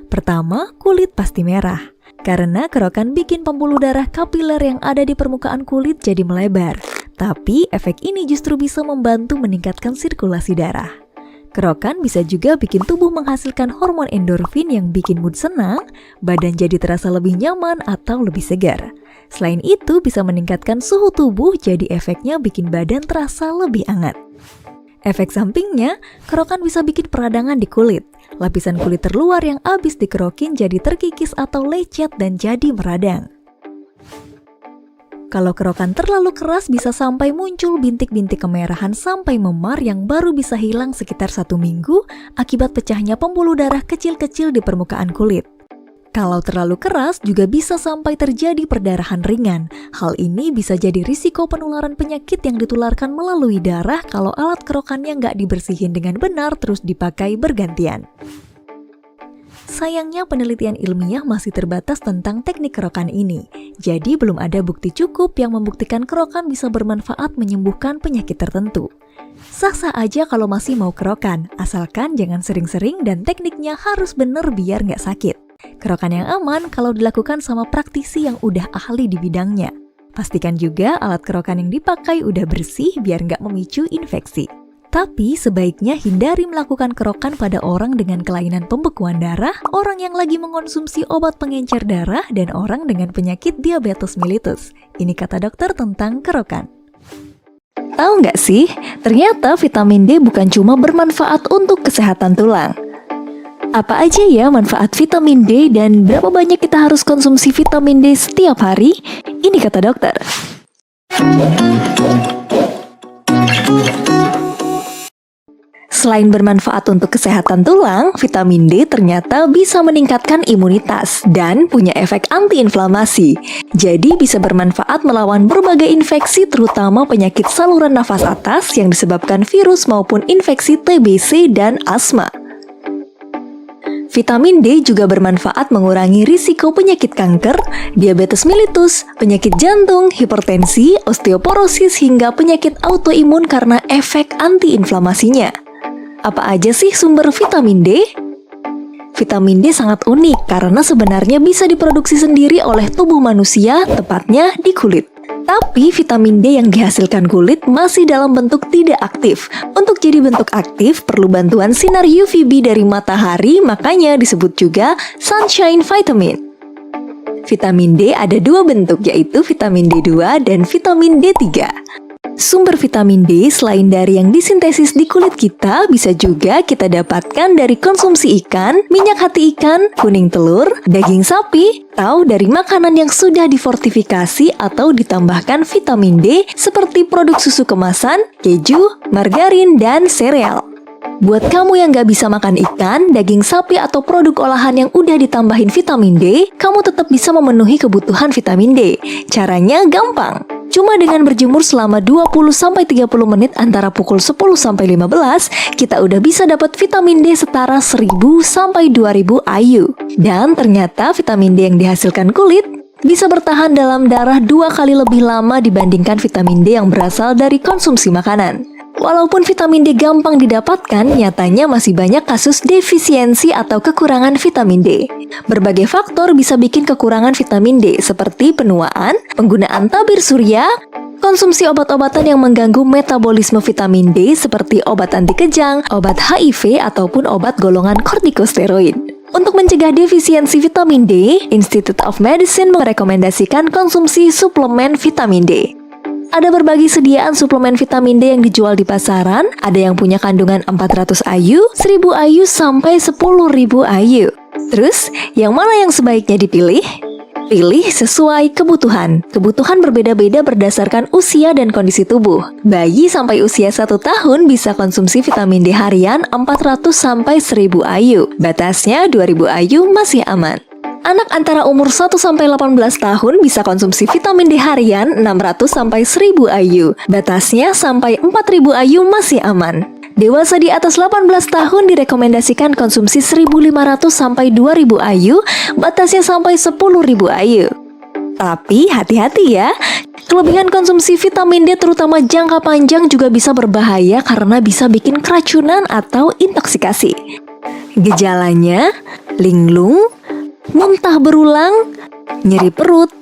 Pertama, kulit pasti merah. Karena kerokan bikin pembuluh darah kapiler yang ada di permukaan kulit jadi melebar. Tapi efek ini justru bisa membantu meningkatkan sirkulasi darah. Kerokan bisa juga bikin tubuh menghasilkan hormon endorfin yang bikin mood senang, badan jadi terasa lebih nyaman atau lebih segar. Selain itu bisa meningkatkan suhu tubuh, jadi efeknya bikin badan terasa lebih hangat. Efek sampingnya, kerokan bisa bikin peradangan di kulit. Lapisan kulit terluar yang abis dikerokin jadi terkikis atau lecet dan jadi meradang. Kalau kerokan terlalu keras bisa sampai muncul bintik-bintik kemerahan sampai memar yang baru bisa hilang sekitar 1 minggu akibat pecahnya pembuluh darah kecil-kecil di permukaan kulit. Kalau terlalu keras juga bisa sampai terjadi perdarahan ringan. Hal ini bisa jadi risiko penularan penyakit yang ditularkan melalui darah kalau alat kerokannya nggak dibersihin dengan benar terus dipakai bergantian. Sayangnya penelitian ilmiah masih terbatas tentang teknik kerokan ini. Jadi belum ada bukti cukup yang membuktikan kerokan bisa bermanfaat menyembuhkan penyakit tertentu. Sah-sah aja kalau masih mau kerokan, asalkan jangan sering-sering dan tekniknya harus bener biar nggak sakit. Kerokan yang aman kalau dilakukan sama praktisi yang udah ahli di bidangnya. Pastikan juga alat kerokan yang dipakai udah bersih biar nggak memicu infeksi. Tapi sebaiknya hindari melakukan kerokan pada orang dengan kelainan pembekuan darah, orang yang lagi mengonsumsi obat pengencer darah, dan orang dengan penyakit diabetes mellitus. Ini kata dokter tentang kerokan. Tahu nggak sih, ternyata vitamin D bukan cuma bermanfaat untuk kesehatan tulang. Apa aja ya manfaat vitamin D dan berapa banyak kita harus konsumsi vitamin D setiap hari? Ini kata dokter. Selain bermanfaat untuk kesehatan tulang, vitamin D ternyata bisa meningkatkan imunitas dan punya efek antiinflamasi. Jadi bisa bermanfaat melawan berbagai infeksi terutama penyakit saluran nafas atas yang disebabkan virus maupun infeksi TBC dan asma. Vitamin D juga bermanfaat mengurangi risiko penyakit kanker, diabetes mellitus, penyakit jantung, hipertensi, osteoporosis hingga penyakit autoimun karena efek antiinflamasinya. Apa aja sih sumber vitamin D? Vitamin D sangat unik karena sebenarnya bisa diproduksi sendiri oleh tubuh manusia, tepatnya di kulit. Tapi vitamin D yang dihasilkan kulit masih dalam bentuk tidak aktif. Untuk jadi bentuk aktif perlu bantuan sinar UVB dari matahari, makanya disebut juga sunshine vitamin. Vitamin D ada 2 bentuk, yaitu vitamin D2 dan vitamin D3. Sumber vitamin D selain dari yang disintesis di kulit kita, bisa juga kita dapatkan dari konsumsi ikan, minyak hati ikan, kuning telur, daging sapi, atau dari makanan yang sudah difortifikasi atau ditambahkan vitamin D seperti produk susu kemasan, keju, margarin, dan sereal. Buat kamu yang gak bisa makan ikan, daging sapi, atau produk olahan yang udah ditambahin vitamin D, kamu tetap bisa memenuhi kebutuhan vitamin D. Caranya gampang. Cuma dengan berjemur selama 20-30 menit antara pukul 10-15, kita udah bisa dapat vitamin D setara 1000-2000 IU. Dan ternyata vitamin D yang dihasilkan kulit bisa bertahan dalam darah 2 kali lebih lama dibandingkan vitamin D yang berasal dari konsumsi makanan. Walaupun vitamin D gampang didapatkan, nyatanya masih banyak kasus defisiensi atau kekurangan vitamin D. Berbagai faktor bisa bikin kekurangan vitamin D, seperti penuaan, penggunaan tabir surya, konsumsi obat-obatan yang mengganggu metabolisme vitamin D seperti obat anti kejang, obat HIV, ataupun obat golongan kortikosteroid. Untuk mencegah defisiensi vitamin D, Institute of Medicine merekomendasikan konsumsi suplemen vitamin D. Ada berbagai sediaan suplemen vitamin D yang dijual di pasaran, ada yang punya kandungan 400 IU, 1000 IU, sampai 10.000 IU. Terus, yang mana yang sebaiknya dipilih? Pilih sesuai kebutuhan. Kebutuhan berbeda-beda berdasarkan usia dan kondisi tubuh. Bayi sampai usia 1 tahun bisa konsumsi vitamin D harian 400 sampai 1000 IU. Batasnya 2000 IU masih aman. Anak antara umur 1-18 tahun bisa konsumsi vitamin D harian 600-1000 IU. Batasnya sampai 4000 IU masih aman. Dewasa di atas 18 tahun direkomendasikan konsumsi 1.500 sampai 2.000 IU, batasnya sampai 10.000 IU. Tapi hati-hati ya, kelebihan konsumsi vitamin D terutama jangka panjang juga bisa berbahaya karena bisa bikin keracunan atau intoksikasi. Gejalanya, linglung, muntah berulang, nyeri perut,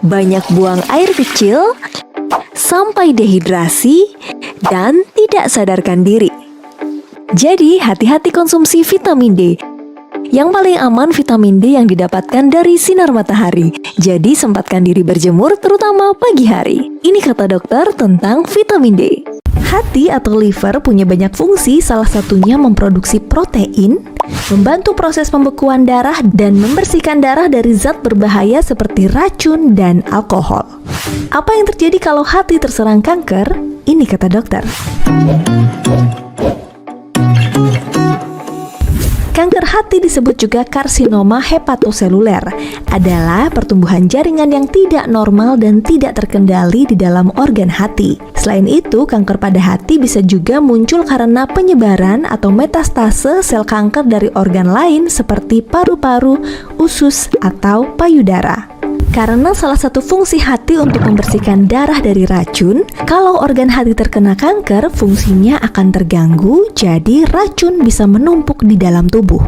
banyak buang air kecil, sampai dehidrasi, dan tidak sadarkan diri. Jadi, hati-hati konsumsi vitamin D. Yang paling aman vitamin D yang didapatkan dari sinar matahari. Jadi, sempatkan diri berjemur terutama pagi hari. Ini kata dokter tentang vitamin D. Hati atau liver punya banyak fungsi, salah satunya memproduksi protein, membantu proses pembekuan darah, dan membersihkan darah dari zat berbahaya seperti racun dan alkohol. Apa yang terjadi kalau hati terserang kanker? Ini kata dokter. Kanker hati disebut juga karsinoma hepatoseluler, adalah pertumbuhan jaringan yang tidak normal dan tidak terkendali di dalam organ hati. Selain itu, kanker pada hati bisa juga muncul karena penyebaran atau metastase sel kanker dari organ lain seperti paru-paru, usus, atau payudara. Karena salah satu fungsi hati untuk membersihkan darah dari racun, kalau organ hati terkena kanker, fungsinya akan terganggu, jadi racun bisa menumpuk di dalam tubuh.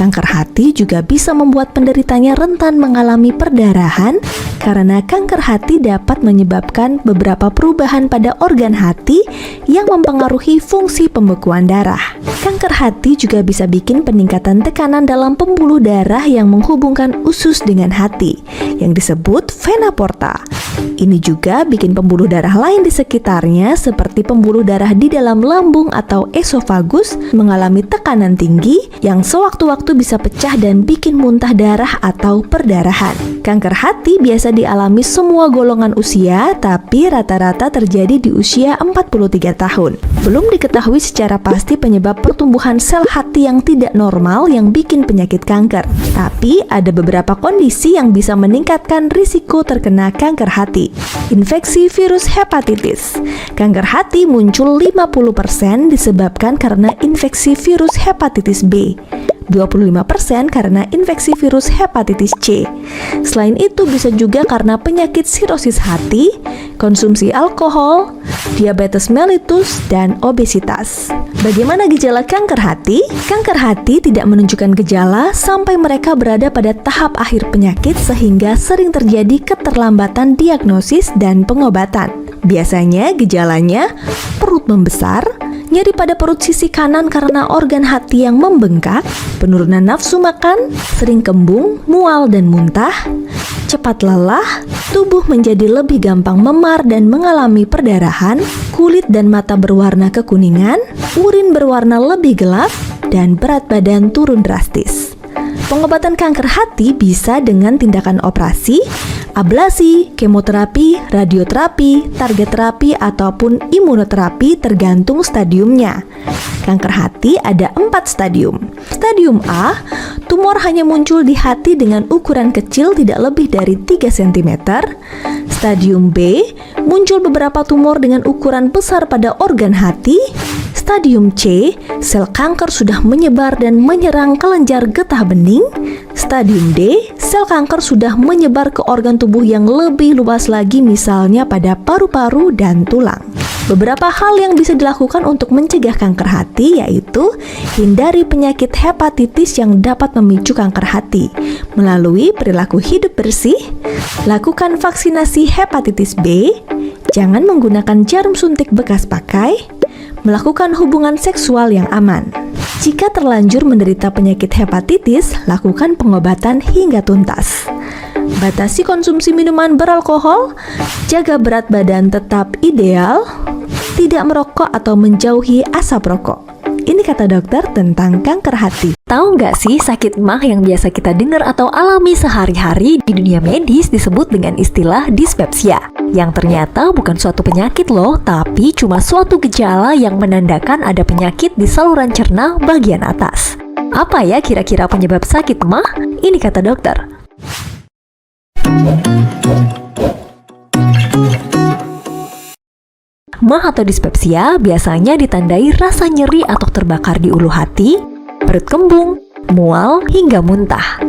Kanker hati juga bisa membuat penderitanya rentan mengalami perdarahan, karena kanker hati dapat menyebabkan beberapa perubahan pada organ hati yang mempengaruhi fungsi pembekuan darah. Kanker hati juga bisa bikin peningkatan tekanan dalam pembuluh darah yang menghubungkan usus dengan hati, yang disebut vena porta. Ini juga bikin pembuluh darah lain di sekitarnya seperti pembuluh darah di dalam lambung atau esofagus mengalami tekanan tinggi yang sewaktu-waktu bisa pecah dan bikin muntah darah atau perdarahan. Kanker hati biasa dialami semua golongan usia, tapi rata-rata terjadi di usia 43 tahun. Belum diketahui secara pasti penyebab pertumbuhan sel hati yang tidak normal yang bikin penyakit kanker. Tapi ada beberapa kondisi yang bisa meningkatkan risiko terkena kanker hati. Infeksi virus hepatitis. Kanker hati muncul 50% disebabkan karena infeksi virus hepatitis B. 25% karena infeksi virus hepatitis C. Selain itu bisa juga karena penyakit sirosis hati, konsumsi alkohol, diabetes mellitus, dan obesitas. Bagaimana gejala kanker hati? Kanker hati tidak menunjukkan gejala sampai mereka berada pada tahap akhir penyakit sehingga sering terjadi keterlambatan diagnosis dan pengobatan. Biasanya gejalanya perut membesar, nyeri pada perut sisi kanan karena organ hati yang membengkak, penurunan nafsu makan, sering kembung, mual dan muntah, cepat lelah, tubuh menjadi lebih gampang memar dan mengalami perdarahan, kulit dan mata berwarna kekuningan, urin berwarna lebih gelap, dan berat badan turun drastis. Pengobatan kanker hati bisa dengan tindakan operasi, ablasi, kemoterapi, radioterapi, target terapi, ataupun imunoterapi tergantung stadiumnya. Kanker hati ada 4 stadium. Stadium A, tumor hanya muncul di hati dengan ukuran kecil tidak lebih dari 3 cm. Stadium B, muncul beberapa tumor dengan ukuran besar pada organ hati. Stadium C, sel kanker sudah menyebar dan menyerang kelenjar getah bening. Stadium D, sel kanker sudah menyebar ke organ tubuh yang lebih luas lagi, misalnya pada paru-paru dan tulang. Beberapa hal yang bisa dilakukan untuk mencegah kanker hati yaitu hindari penyakit hepatitis yang dapat memicu kanker hati melalui perilaku hidup bersih, lakukan vaksinasi hepatitis B, jangan menggunakan jarum suntik bekas pakai, melakukan hubungan seksual yang aman. Jika terlanjur menderita penyakit hepatitis, lakukan pengobatan hingga tuntas. Batasi konsumsi minuman beralkohol, jaga berat badan tetap ideal, tidak merokok atau menjauhi asap rokok. Ini kata dokter tentang kanker hati. Tahu nggak sih sakit mah yang biasa kita dengar atau alami sehari-hari di dunia medis disebut dengan istilah dispepsia, yang ternyata bukan suatu penyakit loh, tapi cuma suatu gejala yang menandakan ada penyakit di saluran cerna bagian atas. Apa ya kira-kira penyebab sakit mah? Ini kata dokter. MAH atau dispepsia biasanya ditandai rasa nyeri atau terbakar di ulu hati, perut kembung, mual, hingga muntah.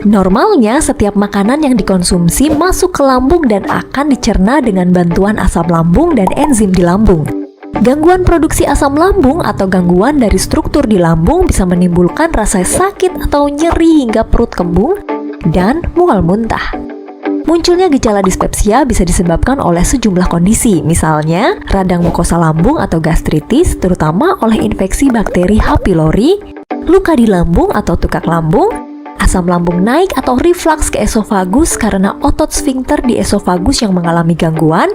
Normalnya, setiap makanan yang dikonsumsi masuk ke lambung dan akan dicerna dengan bantuan asam lambung dan enzim di lambung. Gangguan produksi asam lambung atau gangguan dari struktur di lambung bisa menimbulkan rasa sakit atau nyeri hingga perut kembung dan mual muntah. Munculnya gejala dispepsia bisa disebabkan oleh sejumlah kondisi, misalnya radang mukosa lambung atau gastritis, terutama oleh infeksi bakteri H. pylori, luka di lambung atau tukak lambung, asam lambung naik atau reflux ke esofagus karena otot sfinkter di esofagus yang mengalami gangguan,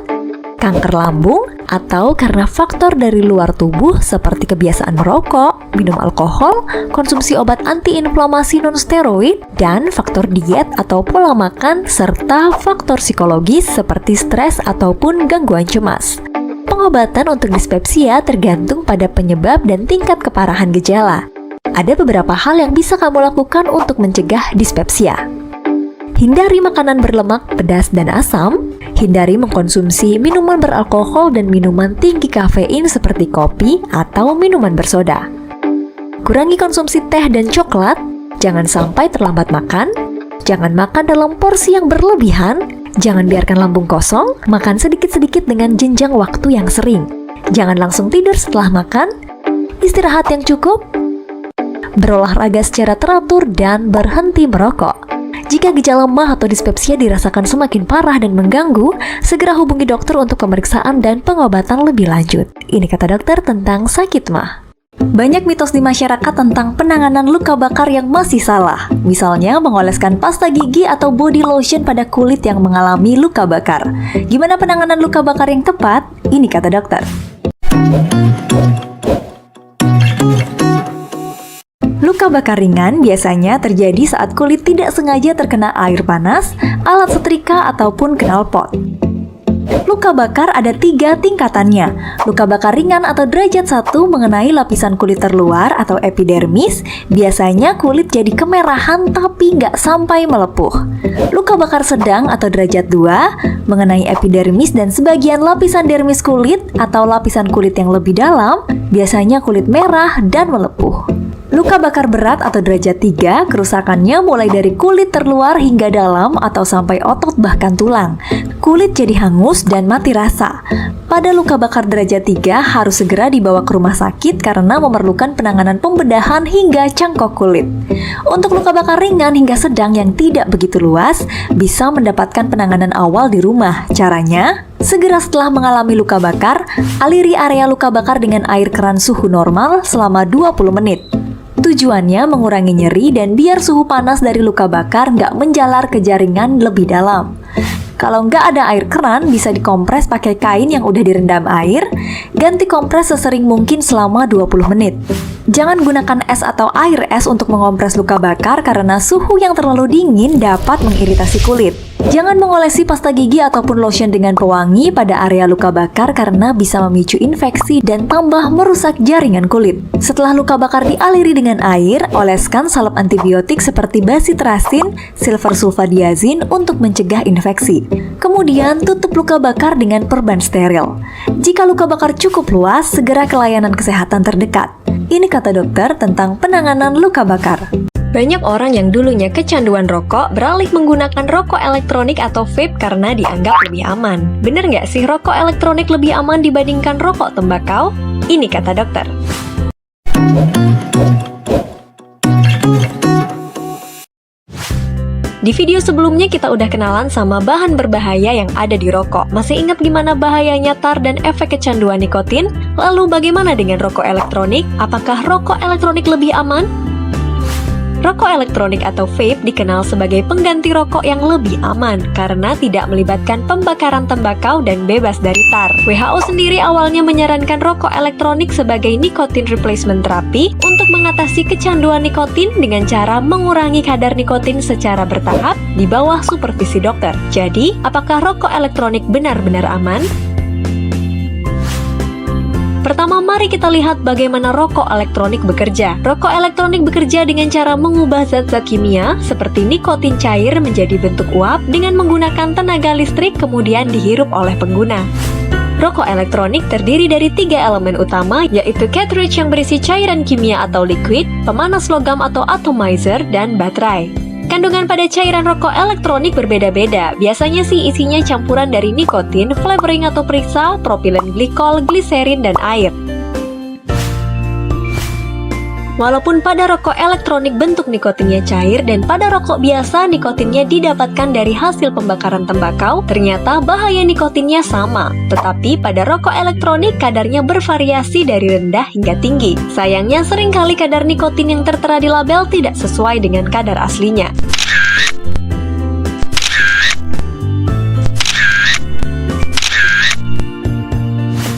kanker lambung, atau karena faktor dari luar tubuh seperti kebiasaan merokok, minum alkohol, konsumsi obat antiinflamasi non-steroid, dan faktor diet atau pola makan, serta faktor psikologis seperti stres ataupun gangguan cemas. Pengobatan untuk dispepsia tergantung pada penyebab dan tingkat keparahan gejala. Ada beberapa hal yang bisa kamu lakukan untuk mencegah dispepsia. Hindari makanan berlemak, pedas, dan asam. Hindari mengkonsumsi minuman beralkohol dan minuman tinggi kafein seperti kopi atau minuman bersoda. Kurangi konsumsi teh dan coklat. Jangan sampai terlambat makan. Jangan makan dalam porsi yang berlebihan. Jangan biarkan lambung kosong. Makan sedikit-sedikit dengan jenjang waktu yang sering. Jangan langsung tidur setelah makan. Istirahat yang cukup. Berolahraga secara teratur dan berhenti merokok. Jika gejala MAH atau dispepsia dirasakan semakin parah dan mengganggu, segera hubungi dokter untuk pemeriksaan dan pengobatan lebih lanjut. Ini kata dokter tentang sakit MAH. Banyak mitos di masyarakat tentang penanganan luka bakar yang masih salah. Misalnya mengoleskan pasta gigi atau body lotion pada kulit yang mengalami luka bakar. Gimana penanganan luka bakar yang tepat? Ini kata dokter. Luka bakar ringan biasanya terjadi saat kulit tidak sengaja terkena air panas, alat setrika, ataupun knalpot. Luka bakar ada 3 tingkatannya. Luka bakar ringan atau derajat 1 mengenai lapisan kulit terluar atau epidermis, biasanya kulit jadi kemerahan tapi nggak sampai melepuh. Luka bakar sedang atau derajat 2 mengenai epidermis dan sebagian lapisan dermis kulit atau lapisan kulit yang lebih dalam, biasanya kulit merah dan melepuh. Luka bakar berat atau derajat 3, kerusakannya mulai dari kulit terluar hingga dalam atau sampai otot bahkan tulang. Kulit jadi hangus dan mati rasa. Pada luka bakar derajat 3 harus segera dibawa ke rumah sakit karena memerlukan penanganan pembedahan hingga cangkok kulit. Untuk luka bakar ringan hingga sedang yang tidak begitu luas, bisa mendapatkan penanganan awal di rumah. Caranya, segera setelah mengalami luka bakar, aliri area luka bakar dengan air keran suhu normal selama 20 menit. Tujuannya mengurangi nyeri dan biar suhu panas dari luka bakar nggak menjalar ke jaringan lebih dalam. Kalau nggak ada air keran, bisa dikompres pakai kain yang udah direndam air. Ganti kompres sesering mungkin selama 20 menit. Jangan gunakan es atau air es untuk mengompres luka bakar karena suhu yang terlalu dingin dapat mengiritasi kulit. Jangan mengolesi pasta gigi ataupun lotion dengan pewangi pada area luka bakar karena bisa memicu infeksi dan tambah merusak jaringan kulit. Setelah luka bakar dialiri dengan air, oleskan salep antibiotik seperti bacitracin, silver sulfadiazin untuk mencegah infeksi. Kemudian tutup luka bakar dengan perban steril. Jika luka bakar cukup luas, segera ke layanan kesehatan terdekat. Ini kata dokter tentang penanganan luka bakar. Banyak orang yang dulunya kecanduan rokok beralih menggunakan rokok elektronik atau vape karena dianggap lebih aman. Bener nggak sih rokok elektronik lebih aman dibandingkan rokok tembakau? Ini kata dokter. Di video sebelumnya kita udah kenalan sama bahan berbahaya yang ada di rokok. Masih ingat gimana bahayanya tar dan efek kecanduan nikotin? Lalu bagaimana dengan rokok elektronik? Apakah rokok elektronik lebih aman? Rokok elektronik atau vape dikenal sebagai pengganti rokok yang lebih aman karena tidak melibatkan pembakaran tembakau dan bebas dari tar. WHO sendiri awalnya menyarankan rokok elektronik sebagai nicotine replacement therapy untuk mengatasi kecanduan nikotin dengan cara mengurangi kadar nikotin secara bertahap di bawah supervisi dokter. Jadi, apakah rokok elektronik benar-benar aman? Pertama, mari kita lihat bagaimana rokok elektronik bekerja. Rokok elektronik bekerja dengan cara mengubah zat-zat kimia seperti nikotin cair menjadi bentuk uap dengan menggunakan tenaga listrik kemudian dihirup oleh pengguna. Rokok elektronik terdiri dari 3 elemen utama, yaitu cartridge yang berisi cairan kimia atau liquid, pemanas logam atau atomizer, dan baterai. Kandungan pada cairan rokok elektronik berbeda-beda. Biasanya sih isinya campuran dari nikotin, flavoring atau periksa, propilen glikol, gliserin, dan air. Walaupun pada rokok elektronik bentuk nikotinnya cair dan pada rokok biasa nikotinnya didapatkan dari hasil pembakaran tembakau, ternyata bahaya nikotinnya sama. Tetapi pada rokok elektronik kadarnya bervariasi dari rendah hingga tinggi. Sayangnya seringkali kadar nikotin yang tertera di label tidak sesuai dengan kadar aslinya.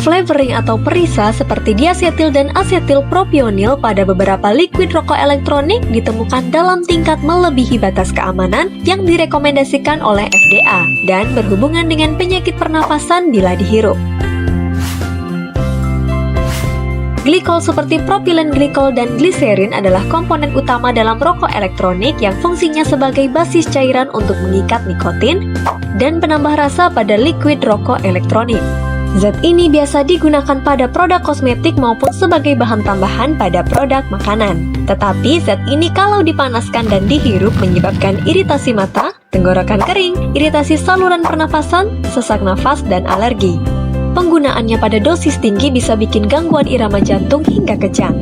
Flavoring atau perisa seperti diasetil dan asetil propionil pada beberapa liquid rokok elektronik ditemukan dalam tingkat melebihi batas keamanan yang direkomendasikan oleh FDA dan berhubungan dengan penyakit pernapasan bila dihirup. Glikol seperti propilen glikol dan gliserin adalah komponen utama dalam rokok elektronik yang fungsinya sebagai basis cairan untuk mengikat nikotin dan penambah rasa pada liquid rokok elektronik. Zat ini biasa digunakan pada produk kosmetik maupun sebagai bahan tambahan pada produk makanan. Tetapi zat ini kalau dipanaskan dan dihirup menyebabkan iritasi mata, tenggorokan kering, iritasi saluran pernafasan, sesak nafas, dan alergi. Penggunaannya pada dosis tinggi bisa bikin gangguan irama jantung hingga kejang.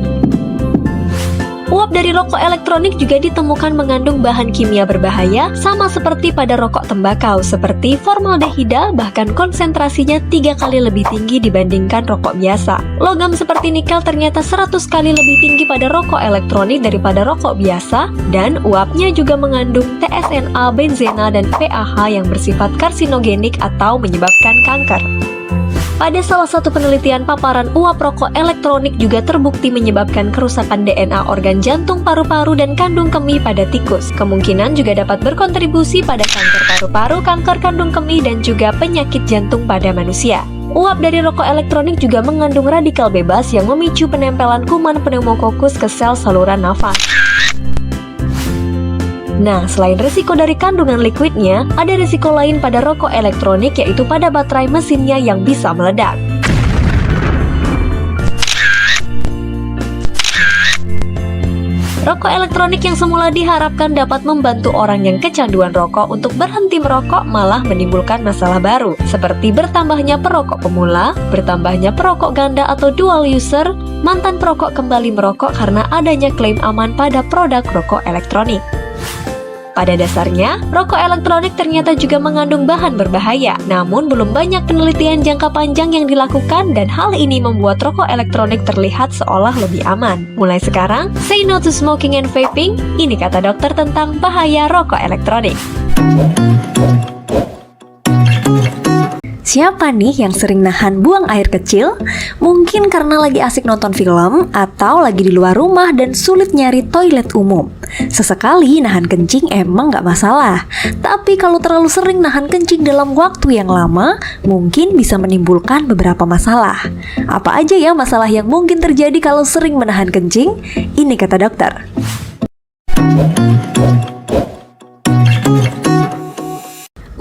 Uap dari rokok elektronik juga ditemukan mengandung bahan kimia berbahaya sama seperti pada rokok tembakau seperti formaldehida, bahkan konsentrasinya 3 kali lebih tinggi dibandingkan rokok biasa. Logam seperti nikel ternyata 100 kali lebih tinggi pada rokok elektronik daripada rokok biasa, dan uapnya juga mengandung TSNA, benzena, dan PAH yang bersifat karsinogenik atau menyebabkan kanker. Pada salah satu penelitian, paparan uap rokok elektronik juga terbukti menyebabkan kerusakan DNA organ jantung, paru-paru, dan kandung kemih pada tikus. Kemungkinan juga dapat berkontribusi pada kanker paru-paru, kanker kandung kemih, dan juga penyakit jantung pada manusia. Uap dari rokok elektronik juga mengandung radikal bebas yang memicu penempelan kuman pneumokokus ke sel saluran nafas. Nah, selain risiko dari kandungan liquidnya, ada risiko lain pada rokok elektronik, yaitu pada baterai mesinnya yang bisa meledak. Rokok elektronik yang semula diharapkan dapat membantu orang yang kecanduan rokok untuk berhenti merokok malah menimbulkan masalah baru, seperti bertambahnya perokok pemula, bertambahnya perokok ganda atau dual user, mantan perokok kembali merokok karena adanya klaim aman pada produk rokok elektronik. Pada dasarnya, rokok elektronik ternyata juga mengandung bahan berbahaya. Namun, belum banyak penelitian jangka panjang yang dilakukan dan hal ini membuat rokok elektronik terlihat seolah lebih aman. Mulai sekarang, say no to smoking and vaping. Ini kata dokter tentang bahaya rokok elektronik. Siapa nih yang sering nahan buang air kecil? Mungkin karena lagi asik nonton film atau lagi di luar rumah dan sulit nyari toilet umum. Sesekali nahan kencing emang gak masalah. Tapi kalau terlalu sering nahan kencing dalam waktu yang lama, mungkin bisa menimbulkan beberapa masalah. Apa aja ya masalah yang mungkin terjadi kalau sering menahan kencing? Ini kata dokter.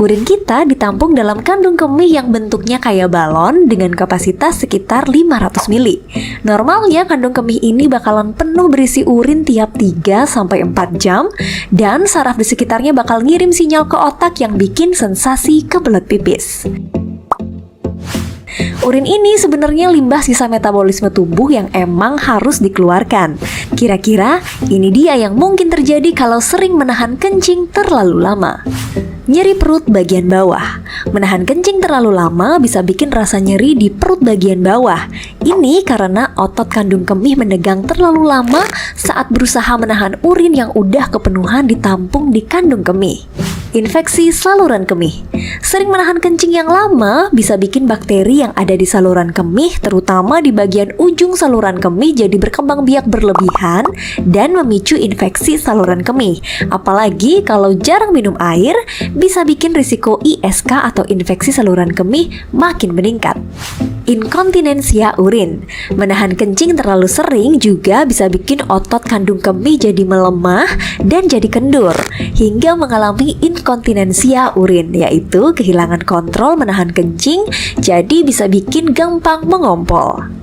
Urin kita ditampung dalam kandung kemih yang bentuknya kayak balon dengan kapasitas sekitar 500 ml. Normalnya kandung kemih ini bakalan penuh berisi urin tiap 3-4 jam dan saraf di sekitarnya bakal ngirim sinyal ke otak yang bikin sensasi kebelet pipis. Urin ini sebenarnya limbah sisa metabolisme tubuh yang emang harus dikeluarkan. Kira-kira ini dia yang mungkin terjadi kalau sering menahan kencing terlalu lama. Nyeri perut bagian bawah. Menahan kencing terlalu lama bisa bikin rasa nyeri di perut bagian bawah. Ini karena otot kandung kemih menegang terlalu lama saat berusaha menahan urin yang udah kepenuhan ditampung di kandung kemih. Infeksi saluran kemih. Sering menahan kencing yang lama bisa bikin bakteri yang ada di saluran kemih, terutama di bagian ujung saluran kemih, jadi berkembang biak berlebihan dan memicu infeksi saluran kemih. Apalagi kalau jarang minum air, bisa bikin risiko ISK atau infeksi saluran kemih makin meningkat. Inkontinensia urin. Menahan kencing terlalu sering juga bisa bikin otot kandung kemih jadi melemah dan jadi kendur, hingga mengalami inkontinensia inkontinensia urin, yaitu kehilangan kontrol menahan kencing, jadi bisa bikin gampang mengompol.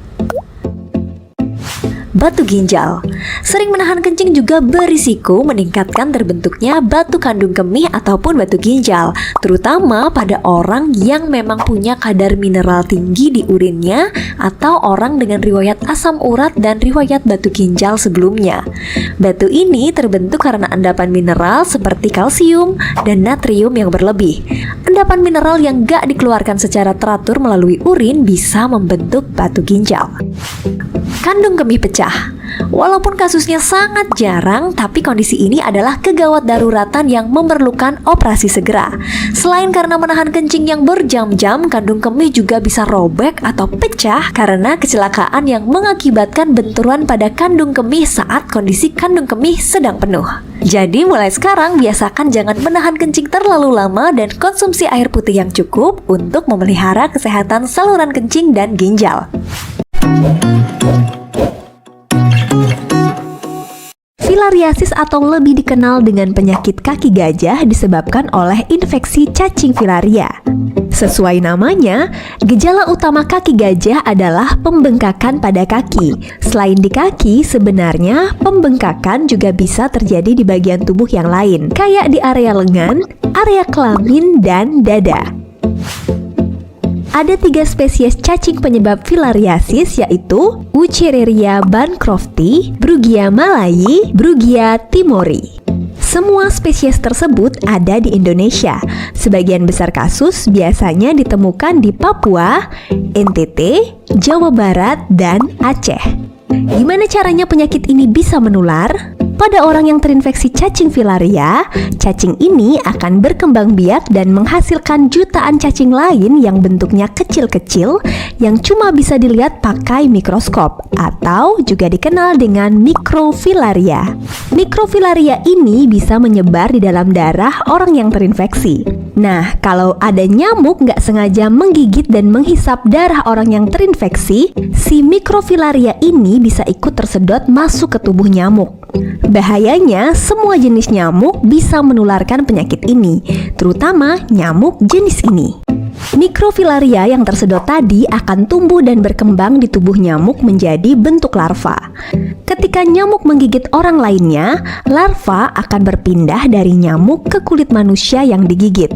Batu ginjal. Sering menahan kencing juga berisiko meningkatkan terbentuknya batu kandung kemih ataupun batu ginjal, terutama pada orang yang memang punya kadar mineral tinggi di urinnya atau orang dengan riwayat asam urat dan riwayat batu ginjal sebelumnya. Batu ini terbentuk karena endapan mineral seperti kalsium dan natrium yang berlebih. Endapan mineral yang gak dikeluarkan secara teratur melalui urin bisa membentuk batu ginjal. Kandung kemih pecah. Walaupun kasusnya sangat jarang, tapi kondisi ini adalah kegawat daruratan yang memerlukan operasi segera. Selain karena menahan kencing yang berjam-jam, kandung kemih juga bisa robek atau pecah karena kecelakaan yang mengakibatkan benturan pada kandung kemih saat kondisi kandung kemih sedang penuh. Jadi mulai sekarang biasakan jangan menahan kencing terlalu lama dan konsumsi air putih yang cukup untuk memelihara kesehatan saluran kencing dan ginjal. Filariasis atau lebih dikenal dengan penyakit kaki gajah disebabkan oleh infeksi cacing filaria. Sesuai namanya, gejala utama kaki gajah adalah pembengkakan pada kaki. Selain di kaki, sebenarnya pembengkakan juga bisa terjadi di bagian tubuh yang lain, kayak di area lengan, area kelamin, dan dada. Ada 3 spesies cacing penyebab filariasis, yaitu Wuchereria bancrofti, Brugia malayi, Brugia timori. Semua spesies tersebut ada di Indonesia. Sebagian besar kasus biasanya ditemukan di Papua, NTT, Jawa Barat, dan Aceh. Gimana caranya penyakit ini bisa menular? Pada orang yang terinfeksi cacing filaria, cacing ini akan berkembang biak dan menghasilkan jutaan cacing lain yang bentuknya kecil-kecil yang cuma bisa dilihat pakai mikroskop atau juga dikenal dengan mikrofilaria. Mikrofilaria ini bisa menyebar di dalam darah orang yang terinfeksi. Nah, kalau ada nyamuk nggak sengaja menggigit dan menghisap darah orang yang terinfeksi, si mikrofilaria ini bisa ikut tersedot masuk ke tubuh nyamuk. Bahayanya, semua jenis nyamuk bisa menularkan penyakit ini, terutama nyamuk jenis ini. Mikrofilaria yang tersedot tadi akan tumbuh dan berkembang di tubuh nyamuk menjadi bentuk larva. Ketika nyamuk menggigit orang lainnya, larva akan berpindah dari nyamuk ke kulit manusia yang digigit.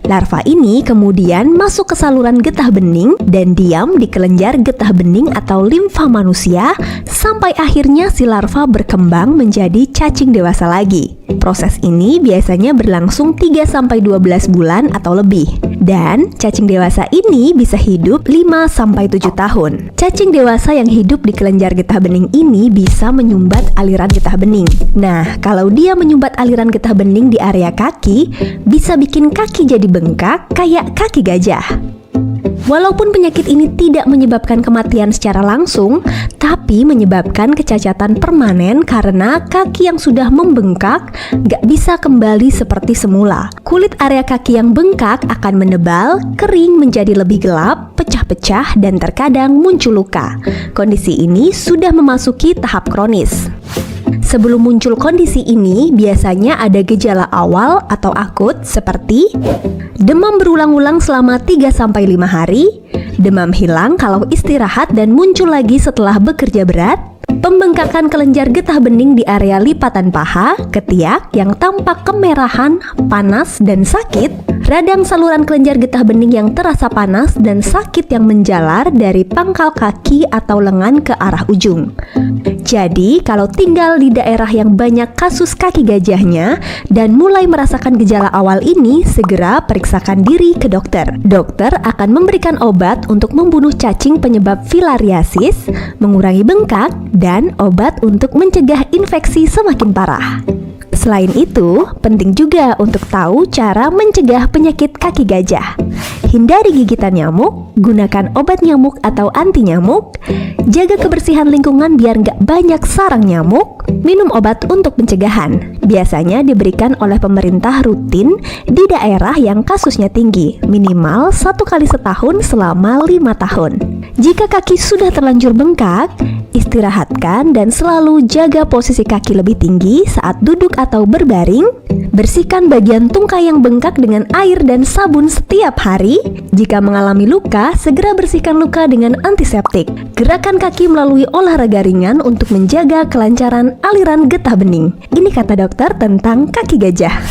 Larva ini kemudian masuk ke saluran getah bening dan diam di kelenjar getah bening atau limfa manusia sampai akhirnya si larva berkembang menjadi cacing dewasa lagi. Proses ini biasanya berlangsung 3-12 bulan atau lebih. Dan cacing dewasa ini bisa hidup 5-7 tahun. Cacing dewasa yang hidup di kelenjar getah bening ini bisa menyumbat aliran getah bening. Nah, kalau dia menyumbat aliran getah bening di area kaki, bisa bikin kaki jadi bengkak kayak kaki gajah. Walaupun penyakit ini tidak menyebabkan kematian secara langsung, tapi menyebabkan kecacatan permanen karena kaki yang sudah membengkak nggak bisa kembali seperti semula. Kulit area kaki yang bengkak akan menebal, kering menjadi lebih gelap, pecah-pecah, dan terkadang muncul luka. Kondisi ini sudah memasuki tahap kronis. Sebelum muncul kondisi ini, biasanya ada gejala awal atau akut seperti demam berulang-ulang selama 3-5 hari, demam hilang kalau istirahat dan muncul lagi setelah bekerja berat, pembengkakan kelenjar getah bening di area lipatan paha, ketiak yang tampak kemerahan, panas, dan sakit, radang saluran kelenjar getah bening yang terasa panas dan sakit yang menjalar dari pangkal kaki atau lengan ke arah ujung. Jadi, kalau tinggal di daerah yang banyak kasus kaki gajahnya dan mulai merasakan gejala awal ini, segera periksakan diri ke dokter. Dokter akan memberikan obat untuk membunuh cacing penyebab filariasis, mengurangi bengkak, dan obat untuk mencegah infeksi semakin parah. Selain itu, penting juga untuk tahu cara mencegah penyakit kaki gajah. Hindari gigitan nyamuk, gunakan obat nyamuk atau anti nyamuk, jaga kebersihan lingkungan biar nggak banyak sarang nyamuk, minum obat untuk pencegahan. Biasanya diberikan oleh pemerintah rutin di daerah yang kasusnya tinggi, minimal 1 kali setahun selama 5 tahun. Jika kaki sudah terlanjur bengkak, istirahatkan dan selalu jaga posisi kaki lebih tinggi saat duduk atau berbaring. Bersihkan bagian tungkai yang bengkak dengan air dan sabun setiap hari. Jika mengalami luka, segera bersihkan luka dengan antiseptik. Gerakan kaki melalui olahraga ringan untuk menjaga kelancaran aliran getah bening. Ini kata dokter tentang kaki gajah.